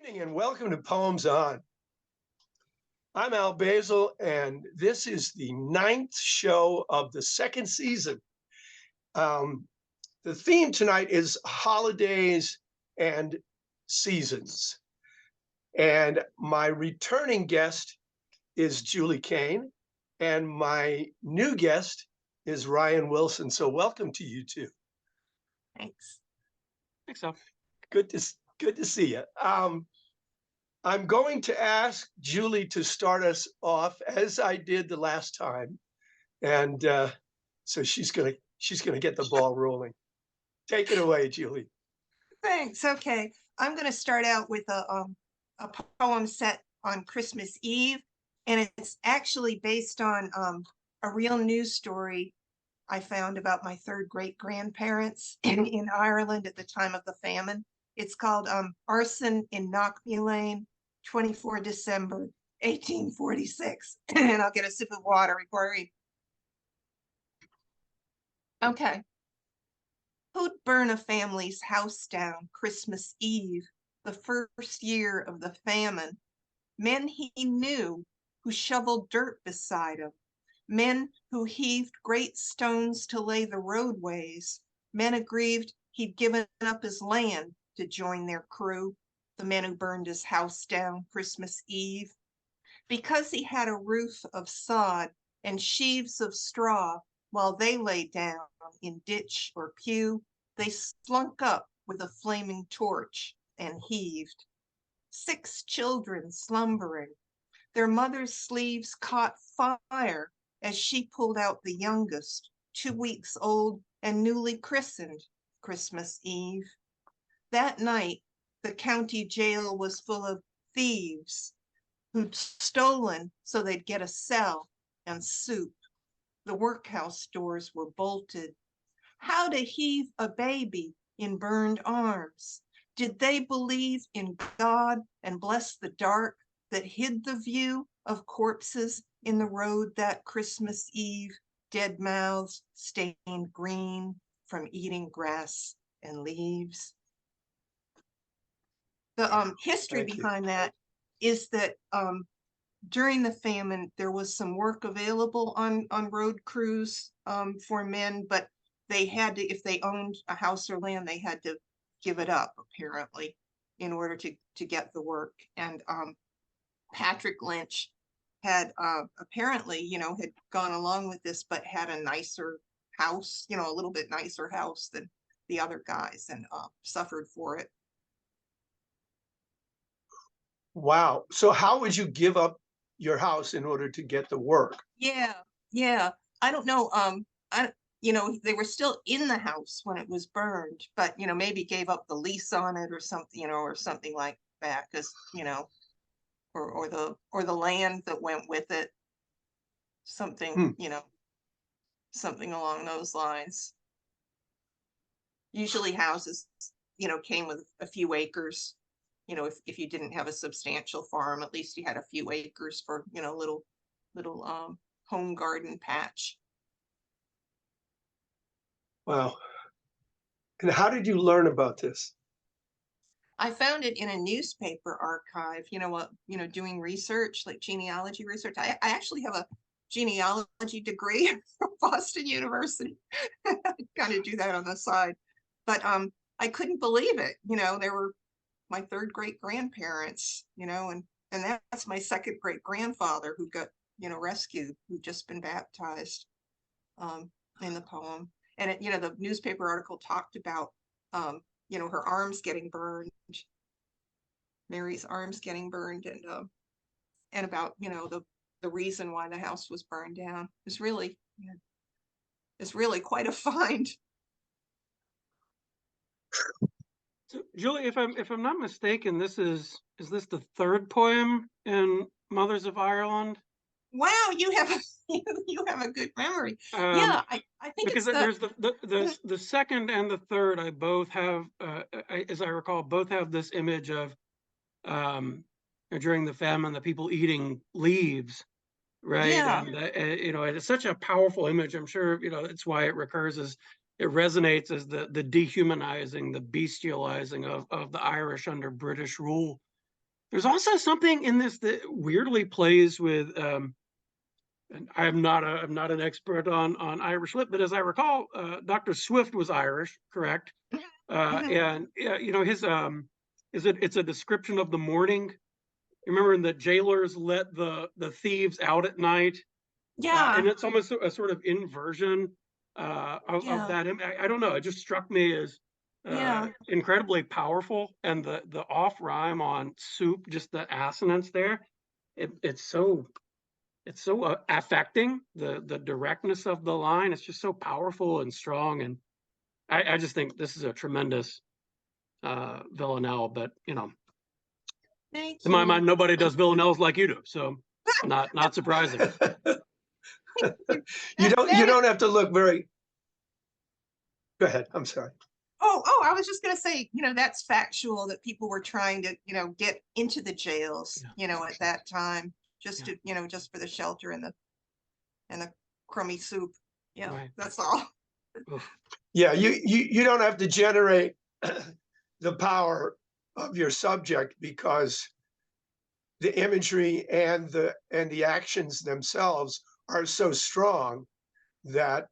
Evening and welcome to Poems On. I'm Al Basil, and this is the 9th show of the second season. The theme tonight is holidays and seasons. And my returning guest is Julie Kane, and my new guest is Ryan Wilson. So welcome to you two. Thanks. Thanks, Al. Good to see you. I'm going to ask Julie to start us off as I did the last time, and so she's gonna get the ball rolling. Take it away, Julie. Thanks. Okay, I'm going to start out with a poem set on Christmas Eve, and it's actually based on a real news story I found about my third great grandparents in Ireland at the time of the famine. It's called Arson in Knockmey Lane, 24 December 1846. And I'll get a sip of water before I read. Okay. Who'd burn a family's house down Christmas Eve, the first year of the famine? Men he knew who shoveled dirt beside him, men who heaved great stones to lay the roadways, men aggrieved he'd given up his land to join their crew, the men who burned his house down Christmas Eve. Because he had a roof of sod and sheaves of straw, while they lay down in ditch or pew, they slunk up with a flaming torch and heaved. 6 children slumbering, their mother's sleeves caught fire as she pulled out the youngest, 2 weeks old and newly christened, Christmas Eve. That night, the county jail was full of thieves who'd stolen so they'd get a cell and soup. The workhouse doors were bolted. How to heave a baby in burned arms? Did they believe in God and bless the dark that hid the view of corpses in the road that Christmas Eve, dead mouths stained green from eating grass and leaves? The history behind that is that during the famine, there was some work available on road crews for men, but they had to, if they owned a house or land, they had to give it up, apparently, in order to get the work. And Patrick Lynch had apparently, had gone along with this, but had a nicer house, a little bit nicer house than the other guys, and suffered for it. Wow. So how would you give up your house in order to get the work? Yeah. I don't know. They were still in the house when it was burned, but maybe gave up the lease on it or something, or something like that, because or the land that went with it, something, something along those lines. Usually houses, came with a few acres. If you didn't have a substantial farm, at least you had a few acres for, little home garden patch. Wow. And how did you learn about this? I found it in a newspaper archive, doing research, like genealogy research. I actually have a genealogy degree from Boston University. I kind of do that on the side. But I couldn't believe it. They were my third great grandparents, and that's my second great grandfather who got, rescued, who'd just been baptized in the poem. And it, the newspaper article talked about, her arms getting burned, Mary's arms getting burned, and about, the reason why the house was burned down. It's really quite a find. So, Julie, if I'm not mistaken, is this the third poem in Mothers of Ireland? Wow, you have a good memory. Yeah, I think because there's the second and the third. I both have, as I recall, both have this image of during the famine, the people eating leaves, right? Yeah. And it's such a powerful image. I'm sure that's why it recurs as it resonates as the dehumanizing, the bestializing of the Irish under British rule. There's also something in this that weirdly plays with, and I'm not an expert on Irish lit, but as I recall, Dr. Swift was Irish, correct? And you know, his it's a description of the morning. Remember, the jailers let the thieves out at night. Yeah. And it's almost a sort of inversion of that. I don't know. It just struck me as incredibly powerful, and the off rhyme on soup, just the assonance there. It's so affecting, the directness of the line. It's just so powerful and strong, and I just think this is a tremendous villanelle. But you know, Thank to my you. mind, nobody does villanelles like you do, so not surprising. You don't have to look very. Go ahead. I'm sorry. Oh, I was just going to say, you know, that's factual, that people were trying to, you know, get into the jails, you know, at that time, just to, you know, just for the shelter and the crummy soup. Yeah, Right. that's all. Yeah, you don't have to generate the power of your subject, because the imagery and the actions themselves are so strong that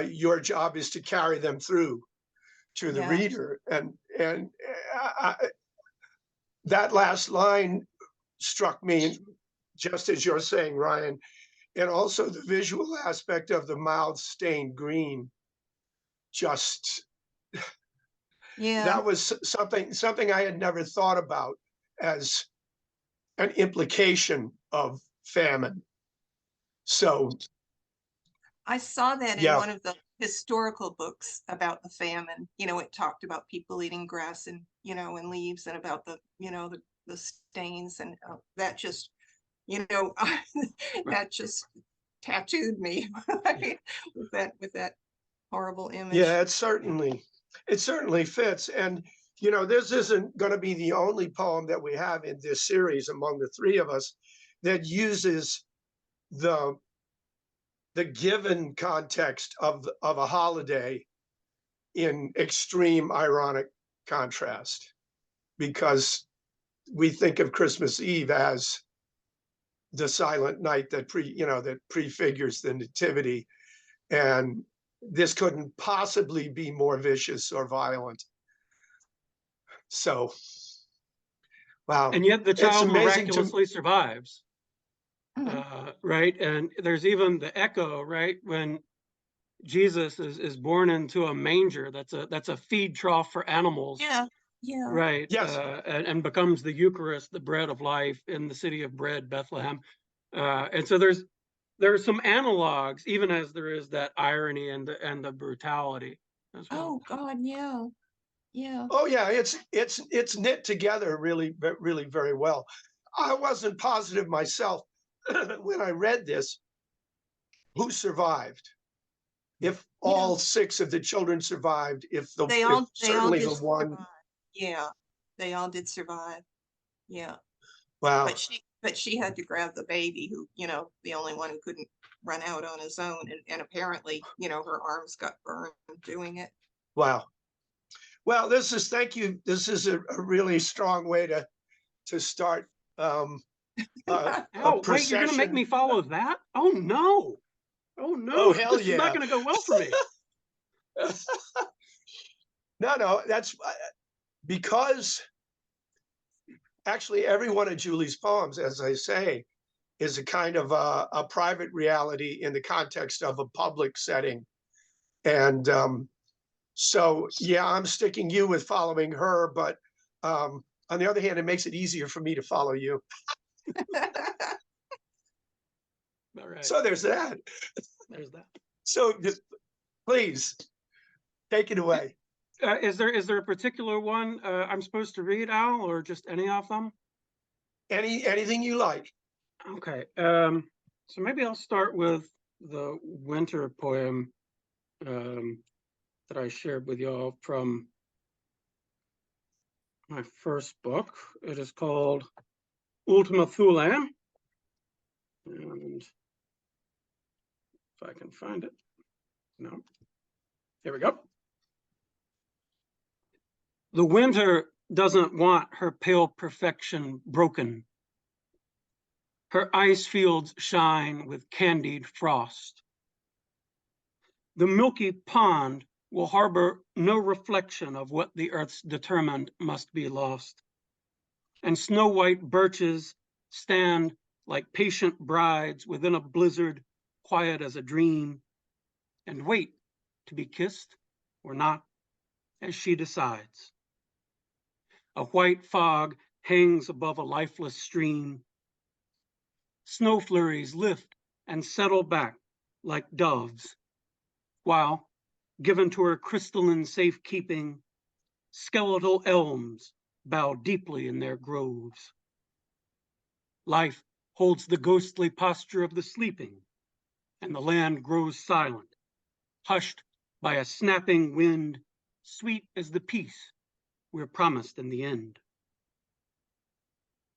your job is to carry them through to the reader. And that last line struck me, just as you're saying, Ryan, and also the visual aspect of the mouth stained green. Just that was something I had never thought about as an implication of famine. So I saw that in one of the historical books about the famine. You know, it talked about people eating grass and, you know, and leaves, and about the, you know, the stains, and that just, you know, that just tattooed me with that horrible image. Yeah, it certainly fits. And you know, this isn't going to be the only poem that we have in this series among the three of us that uses the given context of a holiday in extreme ironic contrast, because we think of Christmas Eve as the silent night that prefigures the nativity, and this couldn't possibly be more vicious or violent. So, wow. And yet the child miraculously survives. Right. And there's even the echo, right, when Jesus is born into a manger that's a feed trough for animals. Yeah. Right. Yes. And becomes the Eucharist, the bread of life in the city of bread, Bethlehem. And so there are some analogs, even as there is that irony and the brutality as well. Oh God, yeah. Oh yeah, it's knit together really very well. I wasn't positive myself when I read this who survived. If all six of the children survived, if certainly the one. Survive. Yeah, they all did survive. Yeah. Wow. But she had to grab the baby, who, you know, the only one who couldn't run out on his own, and apparently, you know, her arms got burned doing it. Wow. Well, thank you. This is a really strong way to start Oh, wait, you're gonna make me follow that? Oh no. Oh hell this yeah. is not gonna go well for me. No, that's because actually every one of Julie's poems, as I say, is a kind of a private reality in the context of a public setting. And so, yeah, I'm sticking you with following her, but on the other hand, it makes it easier for me to follow you. All right. So there's that. There's that. So please take it away. Is there a particular one I'm supposed to read, Al, or just any of them? Anything you like. Okay. So maybe I'll start with the winter poem that I shared with y'all from my first book. It is called Ultima Thule. And if I can find it. No. Here we go. The winter doesn't want her pale perfection broken. Her ice fields shine with candied frost. The milky pond will harbor no reflection of what the earth's determined must be lost. And snow-white birches stand like patient brides within a blizzard, quiet as a dream, and wait to be kissed or not, as she decides. A white fog hangs above a lifeless stream. Snow flurries lift and settle back like doves, while, given to her crystalline safekeeping, skeletal elms bow deeply in their groves. Life holds the ghostly posture of the sleeping, and the land grows silent, hushed by a snapping wind, sweet as the peace we're promised in the end.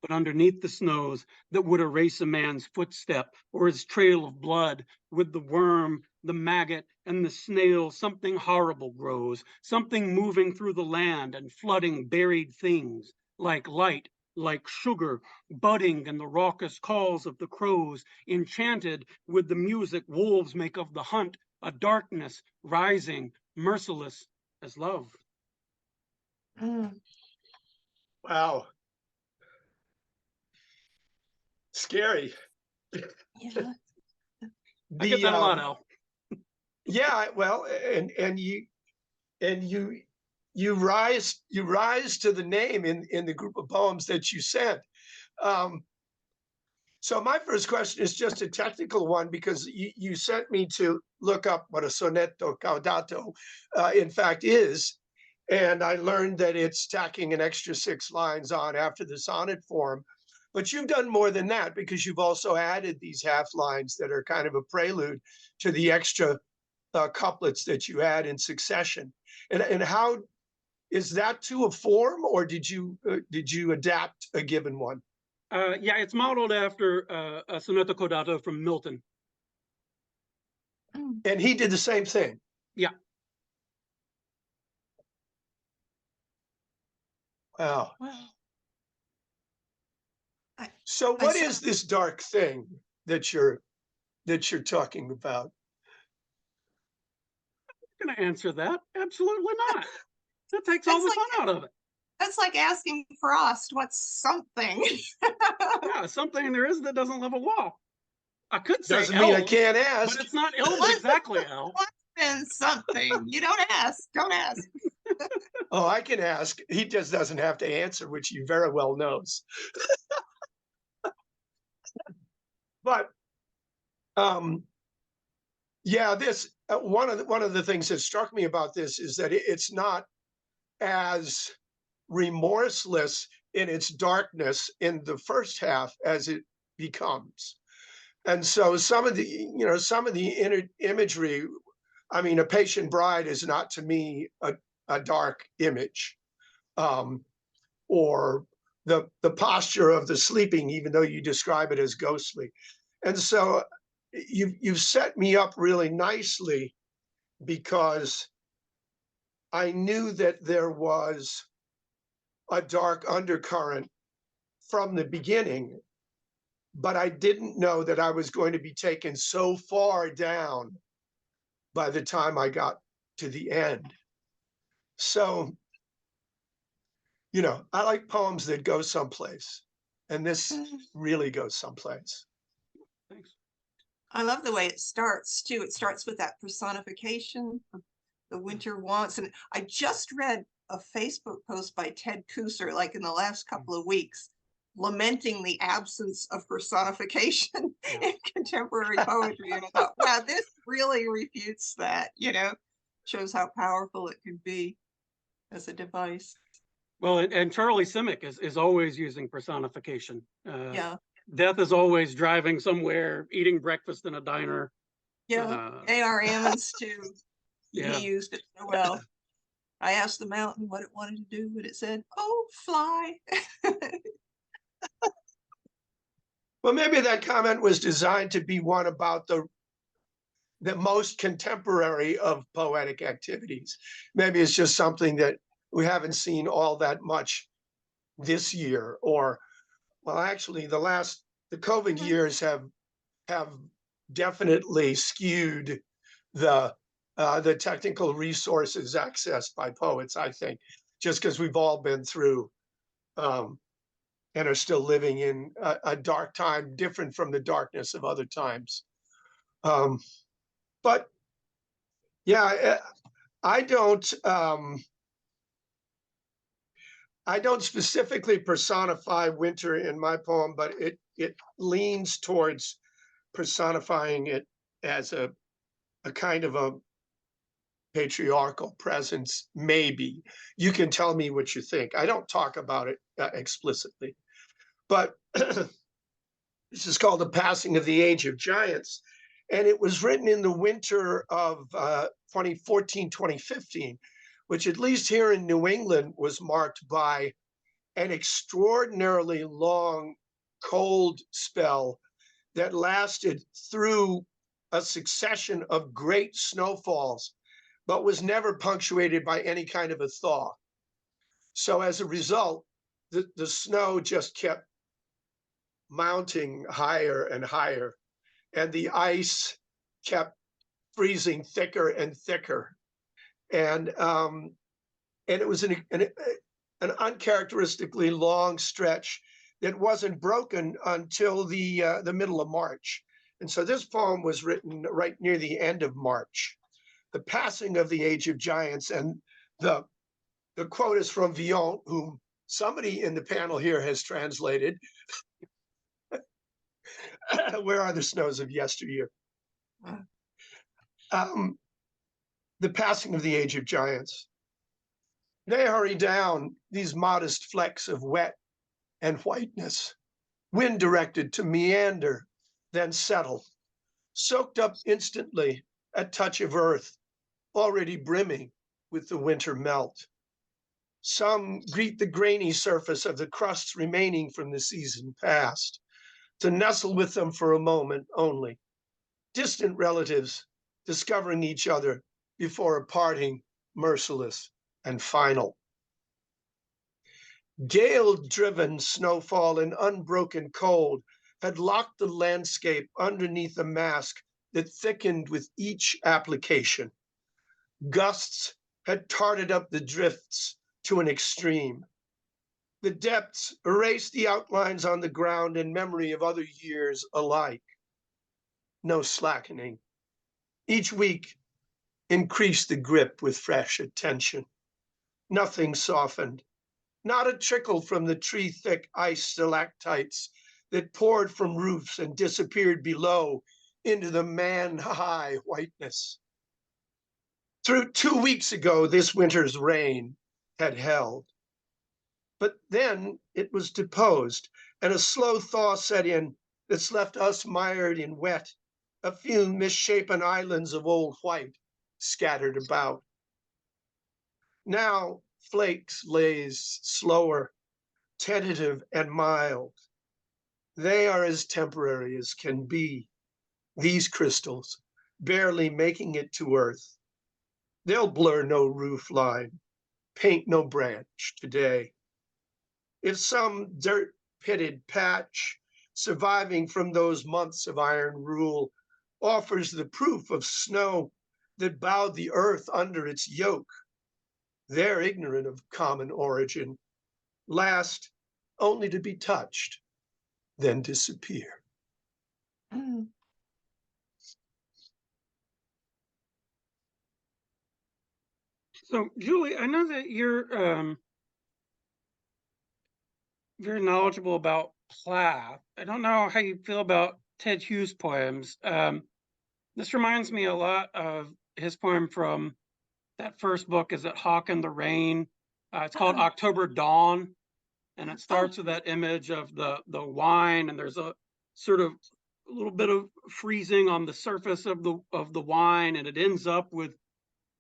But underneath the snows that would erase a man's footstep or his trail of blood, with the worm, the maggot, and the snail, something horrible grows, something moving through the land and flooding buried things, like light, like sugar, budding in the raucous calls of the crows, enchanted with the music wolves make of the hunt, a darkness rising, merciless as love. Wow. Scary. Yeah. I get that a lot, Al. Yeah, well, and you rise to the name in the group of poems that you sent. So my first question is just a technical one, because you sent me to look up what a sonetto caudato in fact is, and I learned that it's tacking an extra 6 lines on after the sonnet form. But you've done more than that, because you've also added these half lines that are kind of a prelude to the extra couplets that you add in succession. And how is that to a form, or did you adapt a given one? Yeah, it's modeled after a sonetto caudato from Milton. And he did the same thing. Yeah. Wow. Wow. So what is this dark thing that you're talking about? I'm going to answer that. Absolutely not. That takes all the fun out of it. That's like asking Frost, what's something? Yeah, something there is that doesn't live a wall. I could say Doesn't mean I elves, can't ask. but it's not elves exactly, Al. What's been something? You don't ask. Don't ask. Oh, I can ask. He just doesn't have to answer, which he very well knows. But yeah, this one of the things that struck me about this is that it's not as remorseless in its darkness in the first half as it becomes. And so some of the imagery, I mean, a patient bride is not to me a dark image, or the posture of the sleeping, even though you describe it as ghostly. And so you've set me up really nicely, because I knew that there was a dark undercurrent from the beginning, but I didn't know that I was going to be taken so far down by the time I got to the end. So, I like poems that go someplace, and this really goes someplace. Thanks. I love the way it starts too. It starts with that personification of the winter wants. And I just read a Facebook post by Ted Kuser, like in the last couple of weeks, lamenting the absence of personification in contemporary poetry. And I thought, wow, this really refutes that, shows how powerful it can be as a device. Well, and Charlie Simic is always using personification. Yeah. Death is always driving somewhere, eating breakfast in a diner. Yeah. A.R. Ammons too. Yeah. He used it so well. I asked the mountain what it wanted to do, and it said, "Oh, fly." Well, maybe that comment was designed to be one about the most contemporary of poetic activities. Maybe it's just something that we haven't seen all that much this year, or, well, actually the COVID years have definitely skewed the technical resources accessed by poets, I think, just because we've all been through and are still living in a dark time, different from the darkness of other times. But yeah, I don't specifically personify winter in my poem, but it leans towards personifying it as a kind of a patriarchal presence. Maybe you can tell me what you think. I don't talk about it explicitly, but this is called The Passing of the Age of Giants, and it was written in the winter of 2014, 2015, which at least here in New England was marked by an extraordinarily long cold spell that lasted through a succession of great snowfalls, but was never punctuated by any kind of a thaw. So as a result, the snow just kept mounting higher and higher, and the ice kept freezing thicker and thicker. And it was an uncharacteristically long stretch that wasn't broken until the middle of March. And so this poem was written right near the end of March, The Passing of the Age of Giants. And the quote is from Villon, whom somebody in the panel here has translated. Where are the snows of yesteryear? The Passing of the Age of Giants. They hurry down, these modest flecks of wet and whiteness, wind directed to meander, then settle, soaked up instantly at touch of earth, already brimming with the winter melt. Some greet the grainy surface of the crusts remaining from the season past, to nestle with them for a moment only, distant relatives discovering each other before a parting merciless and final. Gale-driven snowfall and unbroken cold had locked the landscape underneath a mask that thickened with each application. Gusts had tarted up the drifts to an extreme. The depths erased the outlines on the ground in memory of other years alike. No slackening. Each week increased the grip with fresh attention. Nothing softened. Not a trickle from the tree-thick ice stalactites that poured from roofs and disappeared below into the man-high whiteness. Through 2 weeks ago, this winter's rain had held. But then it was deposed, and a slow thaw set in that's left us mired in wet, a few misshapen islands of old white scattered about. Now flakes lays slower, tentative and mild. They are as temporary as can be, these crystals, barely making it to earth. They'll blur no roof line, paint no branch today. If some dirt-pitted patch surviving from those months of iron rule offers the proof of snow that bowed the earth under its yoke, they're ignorant of common origin, last only to be touched, then disappear. So, Julie, I know that you're very knowledgeable about Plath. I don't know how you feel about Ted Hughes' poems. This reminds me a lot of his poem from that first book, is it Hawk in the Rain? It's called October Dawn, and it starts with that image of the wine, and there's a sort of a little bit of freezing on the surface of the wine, and it ends up with,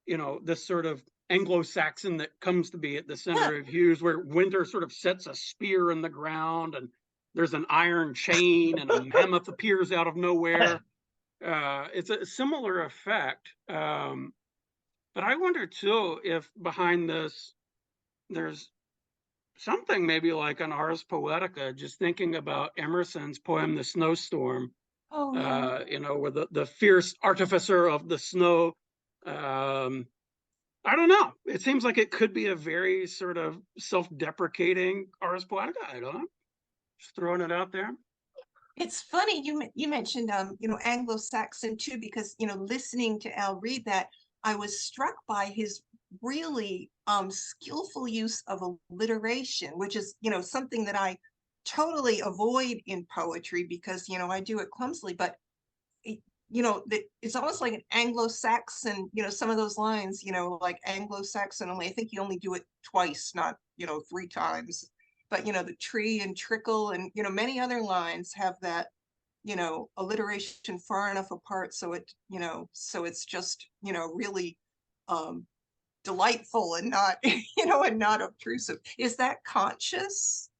you know, this sort of Anglo-Saxon that comes to be at the center of Hughes, where winter sort of sets a spear in the ground, and there's an iron chain, and a mammoth appears out of nowhere. It's a similar effect. But I wonder too if behind this there's something maybe like an Ars Poetica, just thinking about Emerson's poem, The Snowstorm, Oh, yeah. where the fierce artificer of the snow, I don't know. It seems like it could be a very sort of self-deprecating Ars Poetica. I don't know. Just throwing it out there. It's funny you mentioned Anglo-Saxon too, because listening to Al read that, I was struck by his really skillful use of alliteration, which is something that I totally avoid in poetry because I do it clumsily, but it's almost like an Anglo-Saxon, some of those lines, like Anglo-Saxon, only I think you only do it twice, not 3 times. But the tree and trickle and many other lines have that alliteration far enough apart so it so it's just really delightful and not and not obtrusive. Is that conscious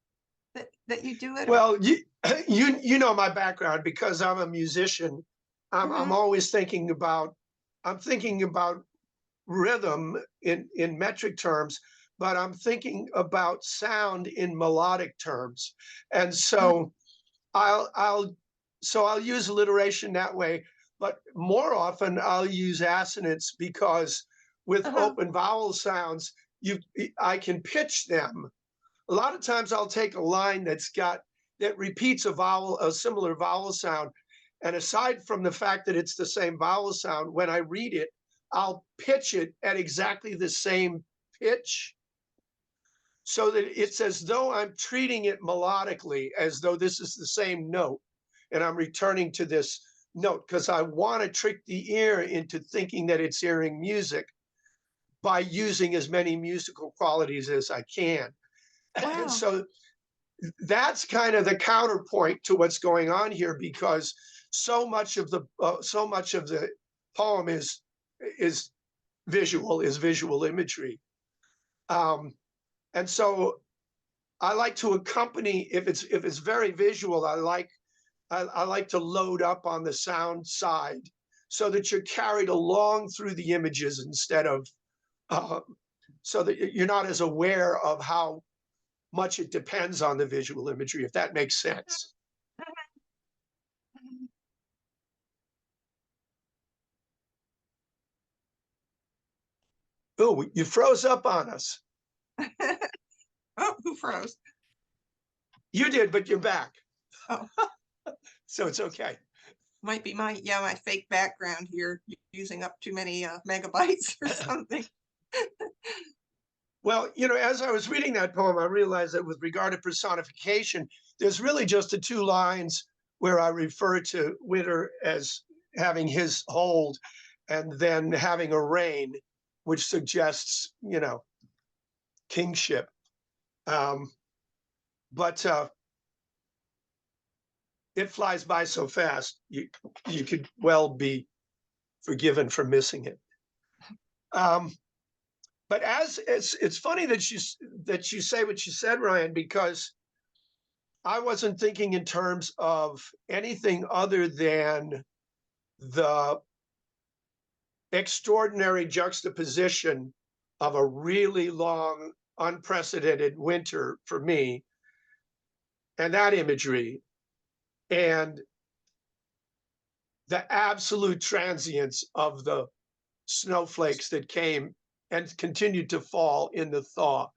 that you do it? Well, you know my background because I'm a musician. I'm always thinking about rhythm in metric terms, but I'm thinking about sound in melodic terms. And so I'll use alliteration that way, but more often I'll use assonance because with open vowel sounds, I can pitch them. A lot of times I'll take a line that repeats a similar vowel sound. And aside from the fact that it's the same vowel sound, when I read it, I'll pitch it at exactly the same pitch so that it's as though I'm treating it melodically, as though this is the same note. And I'm returning to this note because I want to trick the ear into thinking that it's hearing music by using as many musical qualities as I can. Wow. And so that's kind of the counterpoint to what's going on here, because so much of the poem is visual imagery, and so I like to accompany, if it's very visual, I like to load up on the sound side so that you're carried along through the images instead of so that you're not as aware of how much it depends on the visual imagery, if that makes sense. Oh, you froze up on us. Oh, who froze? You did, but you're back. Oh. So it's okay. Might be my fake background here using up too many megabytes or something. Well, as I was reading that poem, I realized that with regard to personification, there's really just the 2 lines where I refer to Winter as having his hold and then having a reign, which suggests, kingship. But it flies by so fast, you could well be forgiven for missing it. But it's funny that you say what you said, Ryan, because I wasn't thinking in terms of anything other than the extraordinary juxtaposition of a really long, unprecedented winter for me, and that imagery, and the absolute transience of the snowflakes that came and continued to fall in the thaw.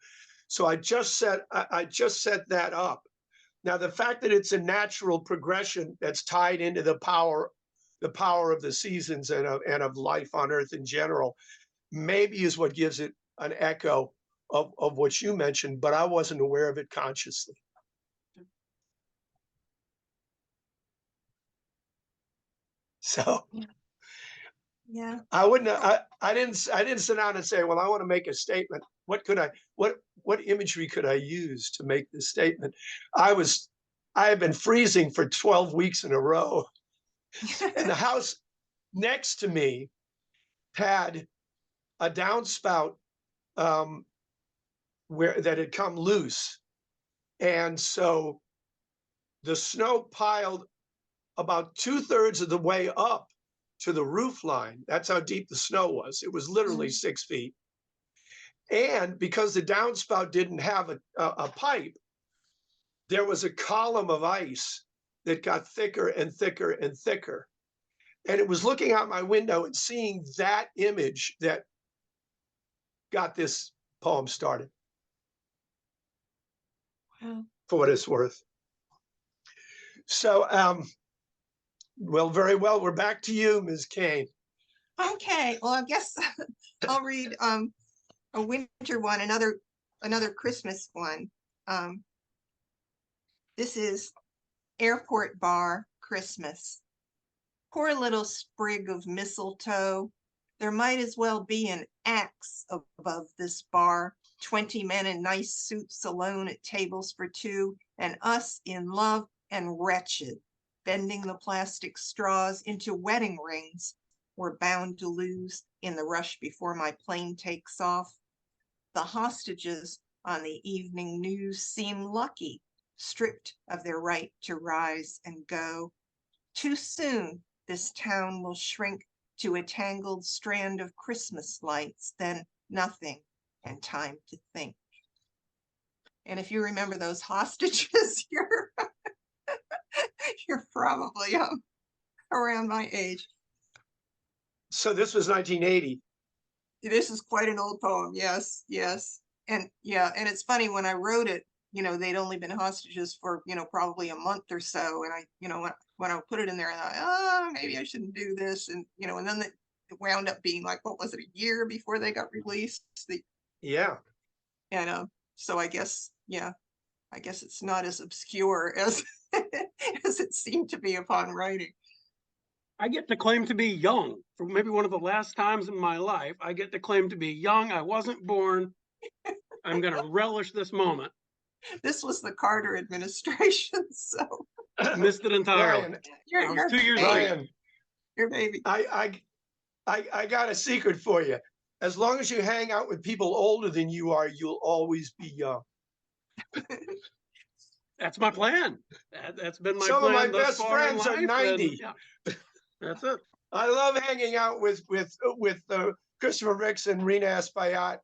So I just set that up. Now, the fact that it's a natural progression that's tied into the power of the seasons and of life on Earth in general, maybe is what gives it an echo of what you mentioned, but I wasn't aware of it consciously. So yeah, I didn't sit down and say, well, I want to make a statement. What imagery could I use to make this statement? I have been freezing for 12 weeks in a row. And the house next to me had a downspout that had come loose. And so the snow piled about 2/3 of the way up to the roof line. That's how deep the snow was. It was literally 6 feet. And because the downspout didn't have a pipe, there was a column of ice that got thicker and thicker and thicker. And it was looking out my window and seeing that image that got this poem started. Wow. For what it's worth. So, well, very well. We're back to you, Ms. Kane. Okay, well, I guess I'll read a winter one, another Christmas one. This is Airport Bar Christmas. Poor little sprig of mistletoe. There might as well be an axe above this bar. 20 men in nice suits alone at tables for two, and us in love and wretched, bending the plastic straws into wedding rings we're bound to lose in the rush before my plane takes off. The hostages on the evening news seem lucky, stripped of their right to rise and go. Too soon, this town will shrink to a tangled strand of Christmas lights, then nothing and time to think. And if you remember those hostages, you're probably around my age. So this was 1980. This is quite an old poem. Yes, yes. And yeah, and it's funny, when I wrote it, they'd only been hostages for, probably a month or so. And I, when I put it in there, I thought, oh, maybe I shouldn't do this. And, and then it wound up being like, what was it, a year before they got released? Yeah. And so I guess it's not as obscure as as it seemed to be upon writing. I get to claim to be young. For maybe one of the last times in my life, I get to claim to be young. I wasn't born. I'm going to relish this moment. This was the Carter administration, so missed it entirely. Ryan, I was 2 years Ryan, late. Your baby. I got a secret for you. As long as you hang out with people older than you are, you'll always be young. That's my plan. That's been my Some plan. of my thus best far in friends are life, 90. and, yeah, that's it. I love hanging out with Christopher Ricks and Rena Espaillat,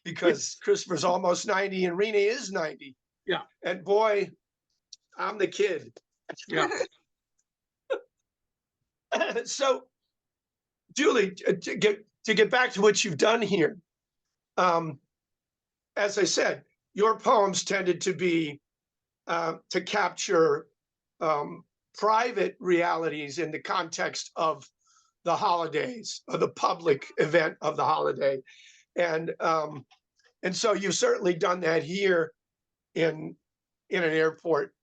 because Christopher's almost 90 and Rena is 90. Yeah. And boy, I'm the kid. Yeah. So, Julie, to get back to what you've done here, as I said, your poems tended to be to capture private realities in the context of the holidays, or the public event of the holiday, and so you've certainly done that here in an airport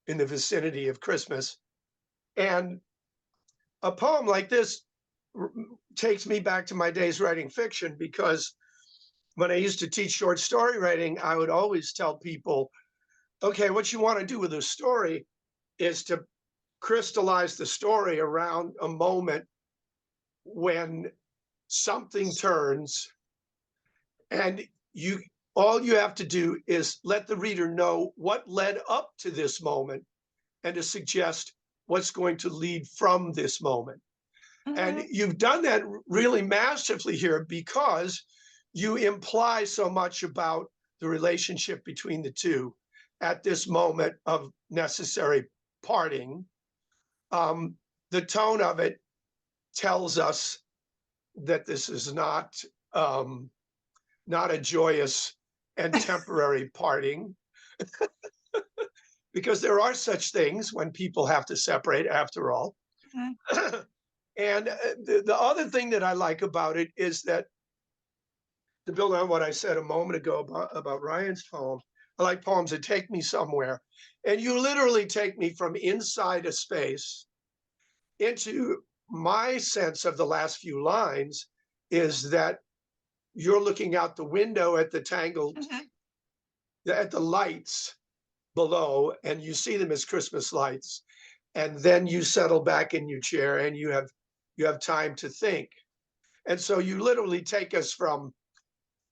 in the vicinity of Christmas. And a poem like this takes me back to my days writing fiction, because when I used to teach short story writing, I would always tell people, okay, what you want to do with a story is to crystallize the story around a moment when something turns, and all you have to do is let the reader know what led up to this moment, and to suggest what's going to lead from this moment. Mm-hmm. And you've done that really masterfully here, because you imply so much about the relationship between the two at this moment of necessary parting. The tone of it tells us that this is not a joyous and temporary parting, because there are such things when people have to separate, after all. Mm-hmm. And the other thing that I like about it is that, to build on what I said a moment ago about Ryan's poem, I like poems that take me somewhere. And you literally take me from inside a space into, my sense of the last few lines is that you're looking out the window at the tangled, mm-hmm. at the lights below, and you see them as Christmas lights. And then you settle back in your chair and you have time to think. And so you literally take us from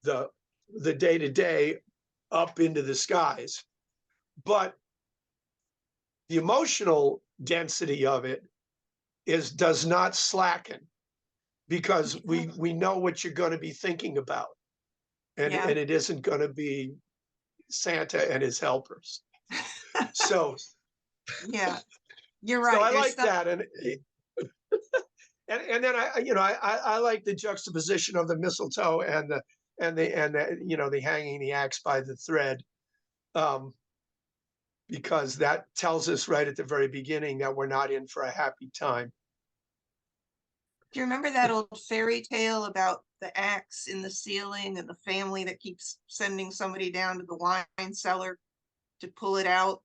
the day-to-day up into the skies. But the emotional density of it does not slacken, because we know what you're going to be thinking about. and Yeah. and it isn't going to be Santa and his helpers. So Yeah, you're right. so I There's like that, and then I like the juxtaposition of the mistletoe and the hanging the axe by the thread, because that tells us right at the very beginning that we're not in for a happy time. Do you remember that old fairy tale about the axe in the ceiling and the family that keeps sending somebody down to the wine cellar to pull it out,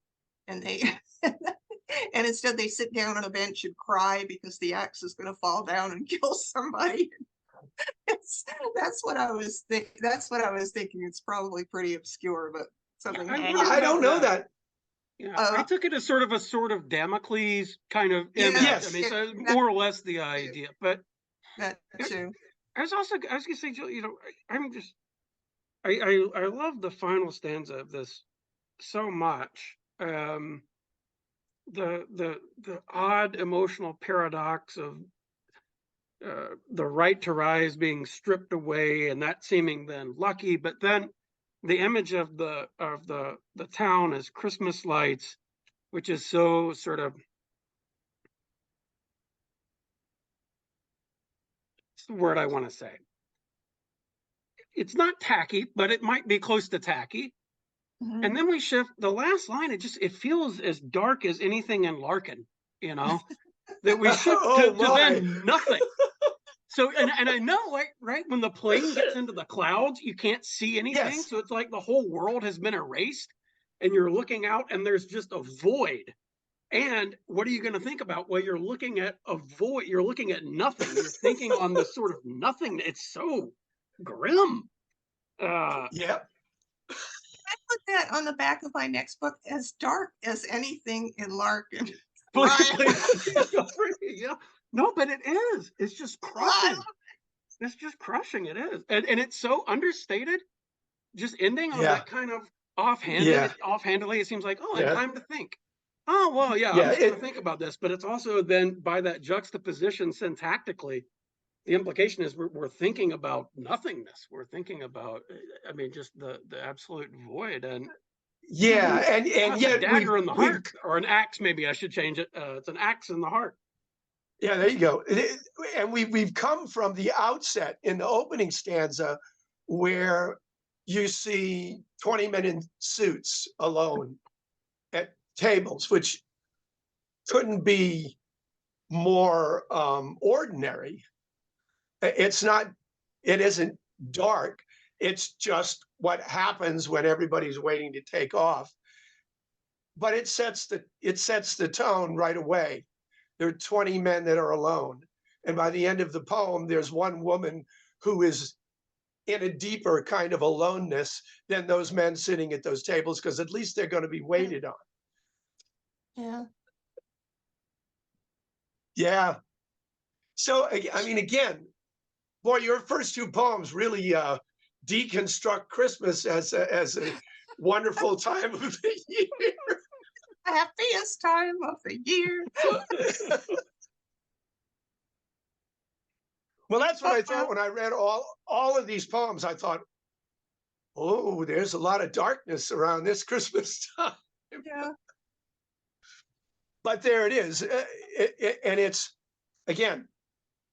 and they and instead they sit down on a bench and cry because the axe is going to fall down and kill somebody. That's what I was thinking. It's probably pretty obscure, but something. I don't know that. Yeah, I took it as sort of Damocles kind of image. Yes. I mean, so more or less the idea. But that too. I was gonna say, Jill, I love the final stanza of this so much. The odd emotional paradox of the right to rise being stripped away, and that seeming then lucky, but then the image of the town as Christmas lights, which is so sort of, what's the word I want to say? It's not tacky, but it might be close to tacky. Mhm. And then we shift the last line. It feels as dark as anything in Larkin, that we shift to then nothing. So, and I know, right, when the plane gets into the clouds, you can't see anything. Yes. So it's like the whole world has been erased, and you're looking out and there's just a void. And what are you going to think about? Well, you're looking at a void. You're looking at nothing. You're thinking on this sort of nothing. It's so grim. Yep. I put that on the back of my next book, as dark as anything in Larkin. Yeah. No, but it is. It's just crushing. It's just crushing. It is. And it's so understated, just ending on that kind of offhandedly. It seems like, and time to think. Oh, well, I'm just going to think about this. But it's also then by that juxtaposition syntactically, the implication is we're thinking about nothingness. We're thinking about, just the absolute void. And and yet a dagger in the heart, or an axe, maybe I should change it. It's an axe in the heart. Yeah, there you go. And we've come from the outset in the opening stanza where you see 20 men in suits alone at tables, which couldn't be more ordinary. It isn't dark. It's just what happens when everybody's waiting to take off. But it sets the tone right away. There are 20 men that are alone. And by the end of the poem, there's one woman who is in a deeper kind of aloneness than those men sitting at those tables, because at least they're going to be waited on. Yeah. Yeah. So, again, boy, your first two poems really deconstruct Christmas as a wonderful time of the year. Happiest time of the year. Well, that's what I thought when I read all of these poems. I thought, oh, there's a lot of darkness around this Christmas time. Yeah. But there it is. And it's, again,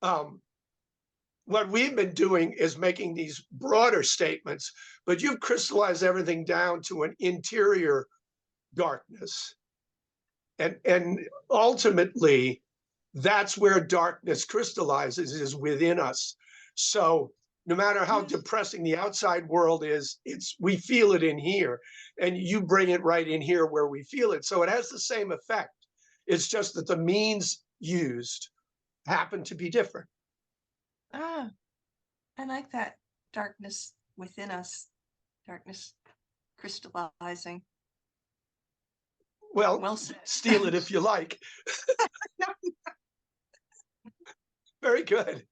what we've been doing is making these broader statements, but you've crystallized everything down to an interior darkness. And ultimately, that's where darkness crystallizes, is within us. So no matter how depressing the outside world is, we feel it in here, and you bring it right in here where we feel it. So it has the same effect. It's just that the means used happen to be different. I like that. Darkness within us, darkness crystallizing. Well steal it if you like. Very good.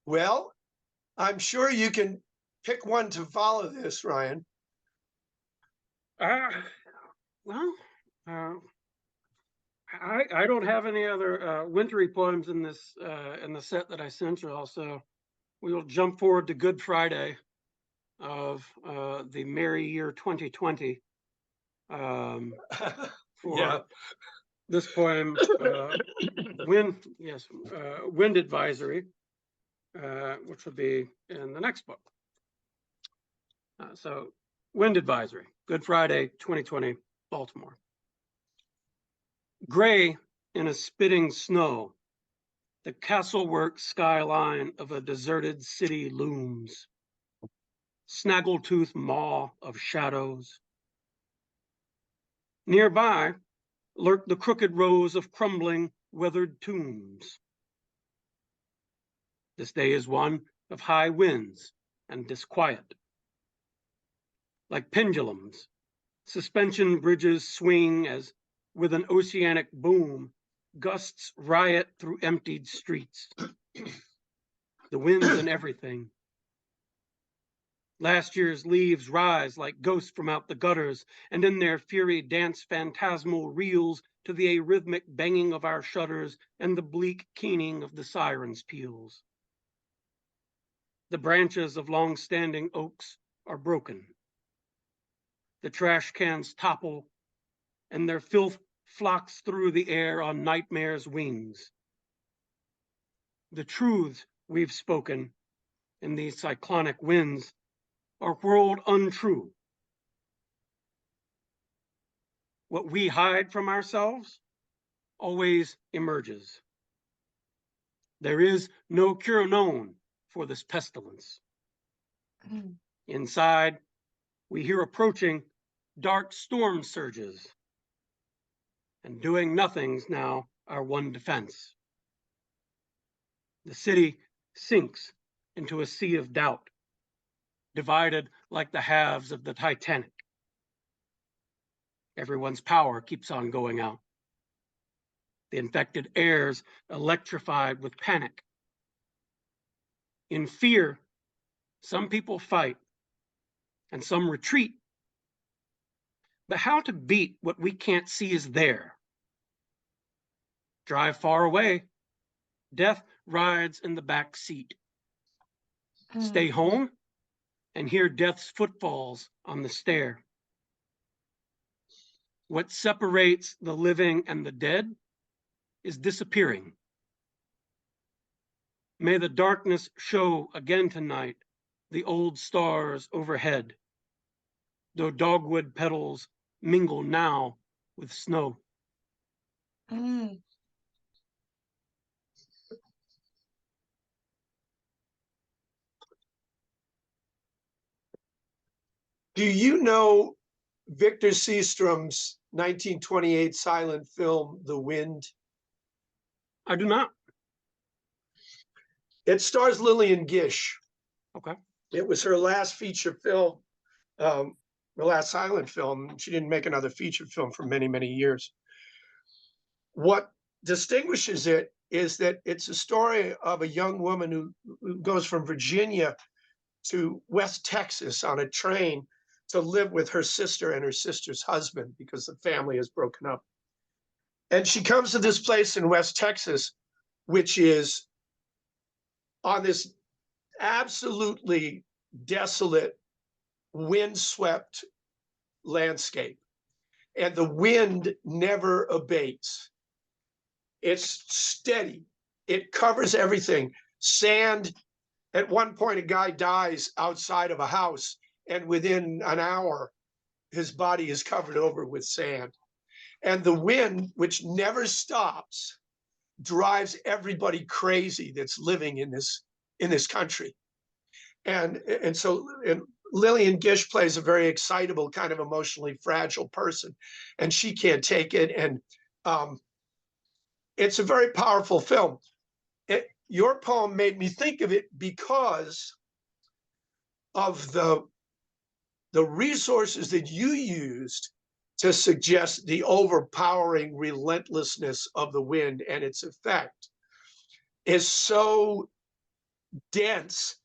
Well, I'm sure you can pick one to follow this, Ryan. I don't have any other wintry poems in this in the set that I sent you all, so we will jump forward to Good Friday of the merry year 2020 for Yeah. this poem, Wind Advisory, which will be in the next book. So Wind Advisory, Good Friday, 2020, Baltimore. Gray in a spitting snow, the castlework skyline of a deserted city looms. Snaggletooth maw of shadows. Nearby lurk the crooked rows of crumbling, weathered tombs. This day is one of high winds and disquiet. Like pendulums, suspension bridges swing as, with an oceanic boom, gusts riot through emptied streets. The winds and everything. Last year's leaves rise like ghosts from out the gutters, and in their fury dance phantasmal reels to the arrhythmic banging of our shutters and the bleak keening of the sirens' peals. The branches of long-standing oaks are broken. The trash cans topple, and their filth flocks through the air on nightmare's wings. The truths we've spoken in these cyclonic winds are whirled untrue. What we hide from ourselves always emerges. There is no cure known for this pestilence. Inside, we hear approaching dark storm surges, and doing nothing's now our one defense. The city sinks into a sea of doubt, divided like the halves of the Titanic. Everyone's power keeps on going out. The infected air's electrified with panic. In fear, some people fight and some retreat. But how to beat what we can't see is there? Drive far away. Death rides in the back seat. Stay home and hear death's footfalls on the stair. What separates the living and the dead is disappearing. May the darkness show again tonight the old stars overhead, though dogwood petals mingle now with snow. Do you know Victor Seastrom's 1928 silent film, The Wind? I do not. It stars Lillian Gish. Okay. It was her last feature film, the last silent film. She didn't make another feature film for many, many years. What distinguishes it is that it's a story of a young woman who goes from Virginia to West Texas on a train to live with her sister and her sister's husband because the family is broken up. And she comes to this place in West Texas, which is on this absolutely desolate, windswept landscape. And the wind never abates. It's steady. It covers everything. Sand. At one point, a guy dies outside of a house, and within an hour, his body is covered over with sand. And the wind, which never stops, drives everybody crazy that's living in this country. And so Lillian Gish plays a very excitable, kind of emotionally fragile person, and she can't take it. And it's a very powerful film. Your poem made me think of it because of the resources that you used to suggest the overpowering relentlessness of the wind, and its effect is so dense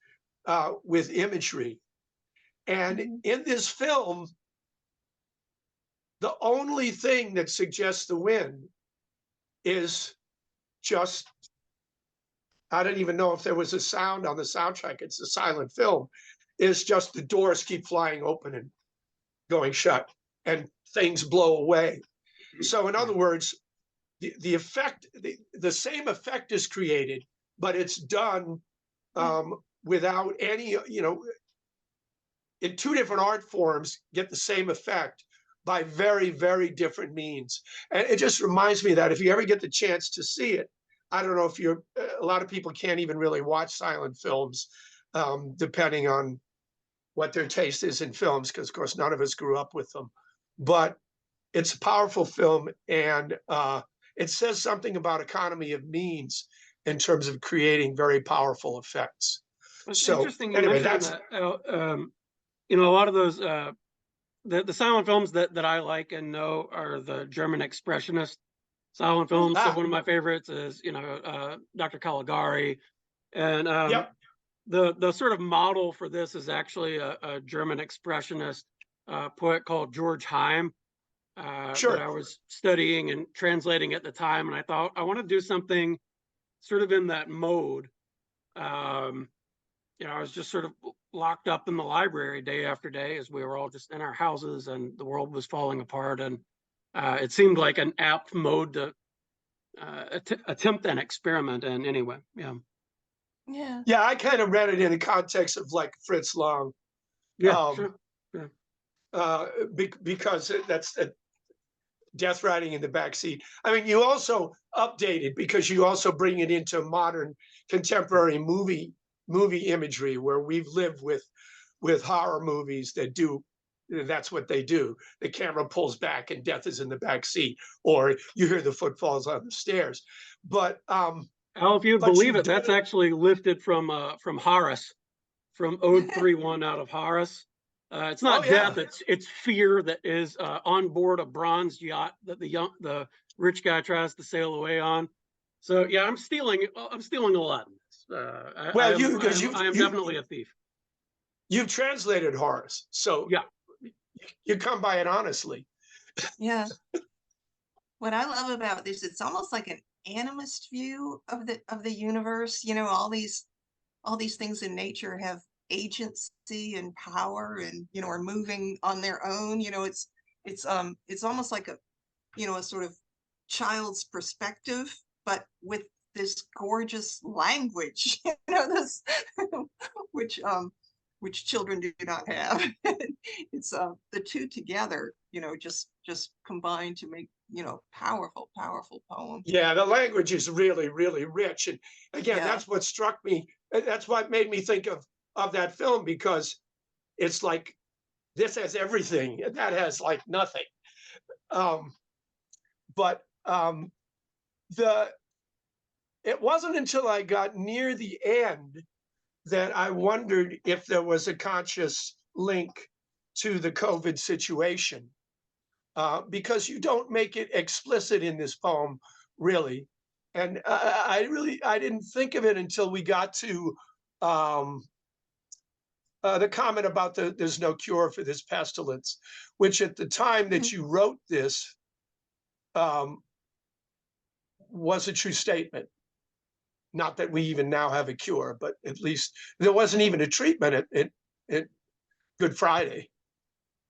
with imagery. And in this film, the only thing that suggests the wind is just, I don't even know if there was a sound on the soundtrack. It's a silent film. Is just the doors keep flying open and going shut, and things blow away. So in other words, the effect, the same effect is created, but it's done without any, in two different art forms get the same effect by very, very different means. And it just reminds me that if you ever get the chance to see it, I don't know if you're, a lot of people can't even really watch silent films, depending on what their taste is in films, because of course none of us grew up with them. But it's a powerful film, and it says something about economy of means in terms of creating very powerful effects. It's So interesting you anyway, mentioned that. A lot of those the silent films that I like and know are the German expressionist silent films. So one of my favorites is Dr. Caligari, and Yep. the sort of model for this is actually a German expressionist poet called George Heim. Sure. That I was studying and translating at the time, and I thought I want to do something sort of in that mode. I was just sort of locked up in the library day after day as we were all just in our houses and the world was falling apart, and it seemed like an apt mode to attempt an experiment in anyway. Yeah. I kind of read it in the context of like Fritz Lang. Sure. Because that's death riding in the backseat. I mean, you also update it because you also bring it into modern contemporary movie imagery, where we've lived with horror movies that do, that's what they do. The camera pulls back and death is in the back seat, or you hear the footfalls on the stairs. But Al, if you believe it, that's actually lifted from Horace, from Ode 3-1 out of Horace. It's not death; it's fear that is on board a bronze yacht that the rich guy tries to sail away on. So yeah, I'm stealing a lot in this. I am definitely a thief. You've translated Horace, so yeah, you come by it honestly. Yeah. What I love about this, it's almost like an animist view of the universe. All these things in nature have agency and power, and are moving on their own. It's almost like a sort of child's perspective, but with this gorgeous language, this which children do not have. It's the two together, just combined to make powerful poems. Yeah, the language is really, really rich, and again, that's what struck me. That's what made me think of that film, because it's like this has everything and that has like nothing. But it wasn't until I got near the end that I wondered if there was a conscious link to the COVID situation, because you don't make it explicit in this poem, really. And I didn't think of it until we got to the comment about there's no cure for this pestilence, which at the time that you wrote this was a true statement. Not that we even now have a cure, but at least there wasn't even a treatment at Good Friday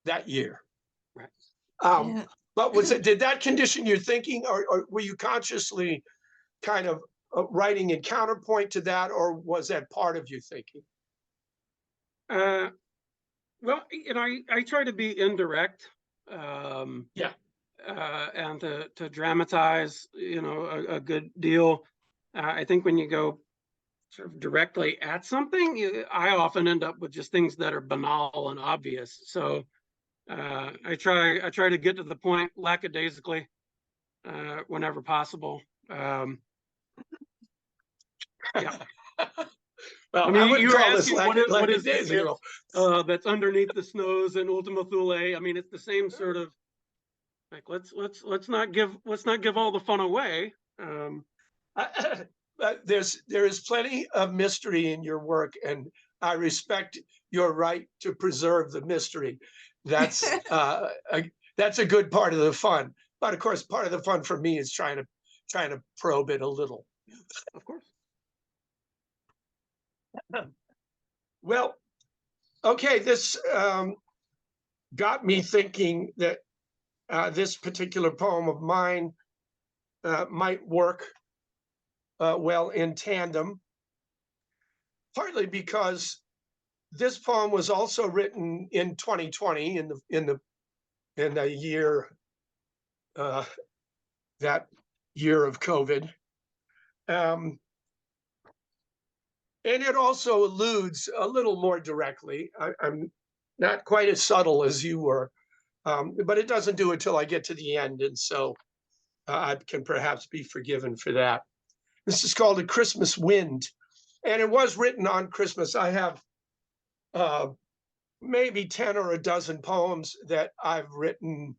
that year. Right. But did that condition your thinking, or were you consciously kind of writing in counterpoint to that, or was that part of your thinking? Well, I try to be indirect. And to dramatize, a good deal. I think when you go sort of directly at something, I often end up with just things that are banal and obvious. So I try to get to the point lackadaisically whenever possible. Yeah. Well, I mean, you were asking what is that's underneath the snows and Ultima Thule. I mean, it's the same sort of like let's not give all the fun away. There is plenty of mystery in your work, and I respect your right to preserve the mystery. That's a good part of the fun. But of course, part of the fun for me is trying trying to probe it a little. Of course. Well, okay, this got me thinking that this particular poem of mine might work well in tandem, partly because this poem was also written in 2020, in the year, that year of COVID. And it also alludes a little more directly. I'm not quite as subtle as you were, but it doesn't do it till I get to the end. And so I can perhaps be forgiven for that. This is called A Christmas Wind, and it was written on Christmas. I have maybe 10 or a dozen poems that I've written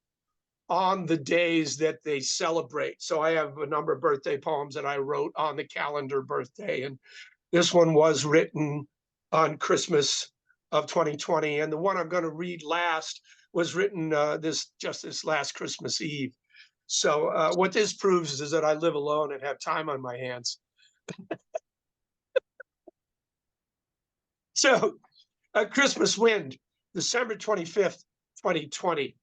on the days that they celebrate. So I have a number of birthday poems that I wrote on the calendar birthday, and this one was written on Christmas of 2020. And the one I'm going to read last was written this last Christmas Eve. So what this proves is that I live alone and have time on my hands. So, A Christmas Wind, December 25th, 2020.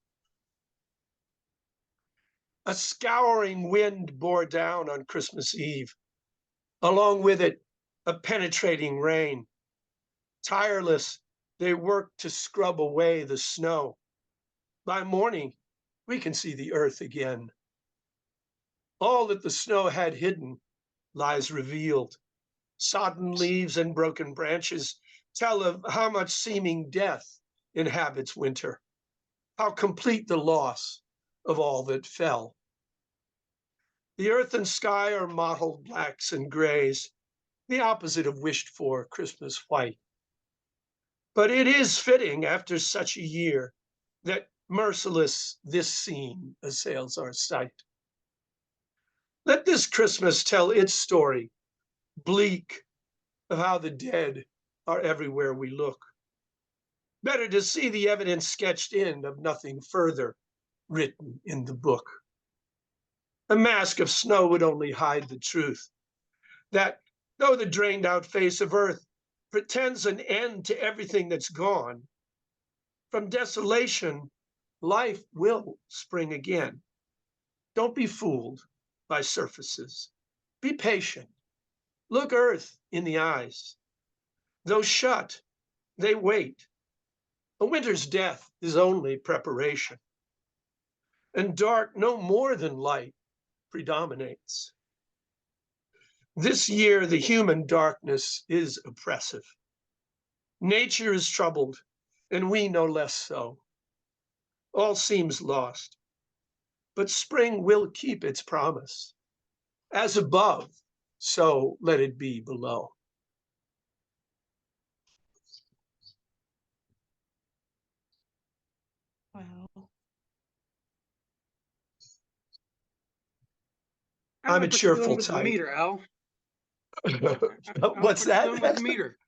A scouring wind bore down on Christmas Eve. Along with it, a penetrating rain. Tireless, they worked to scrub away the snow. By morning, we can see the earth again. All that the snow had hidden lies revealed. Sodden leaves and broken branches tell of how much seeming death inhabits winter, how complete the loss of all that fell. The earth and sky are mottled blacks and grays, the opposite of wished-for Christmas white. But it is fitting after such a year that merciless this scene assails our sight. Let this Christmas tell its story, bleak, of how the dead are everywhere we look. Better to see the evidence sketched in of nothing further written in the book. A mask of snow would only hide the truth, that though the drained out face of earth pretends an end to everything that's gone, from desolation, life will spring again. Don't be fooled by surfaces. Be patient. Look earth in the eyes. Though shut, they wait. A winter's death is only preparation. And dark no more than light predominates. This year, the human darkness is oppressive. Nature is troubled, and we no less so. All seems lost, but spring will keep its promise. As above, so let it be below. Wow. I'm a cheerful with the type. meter, Al. What's that? With the meter.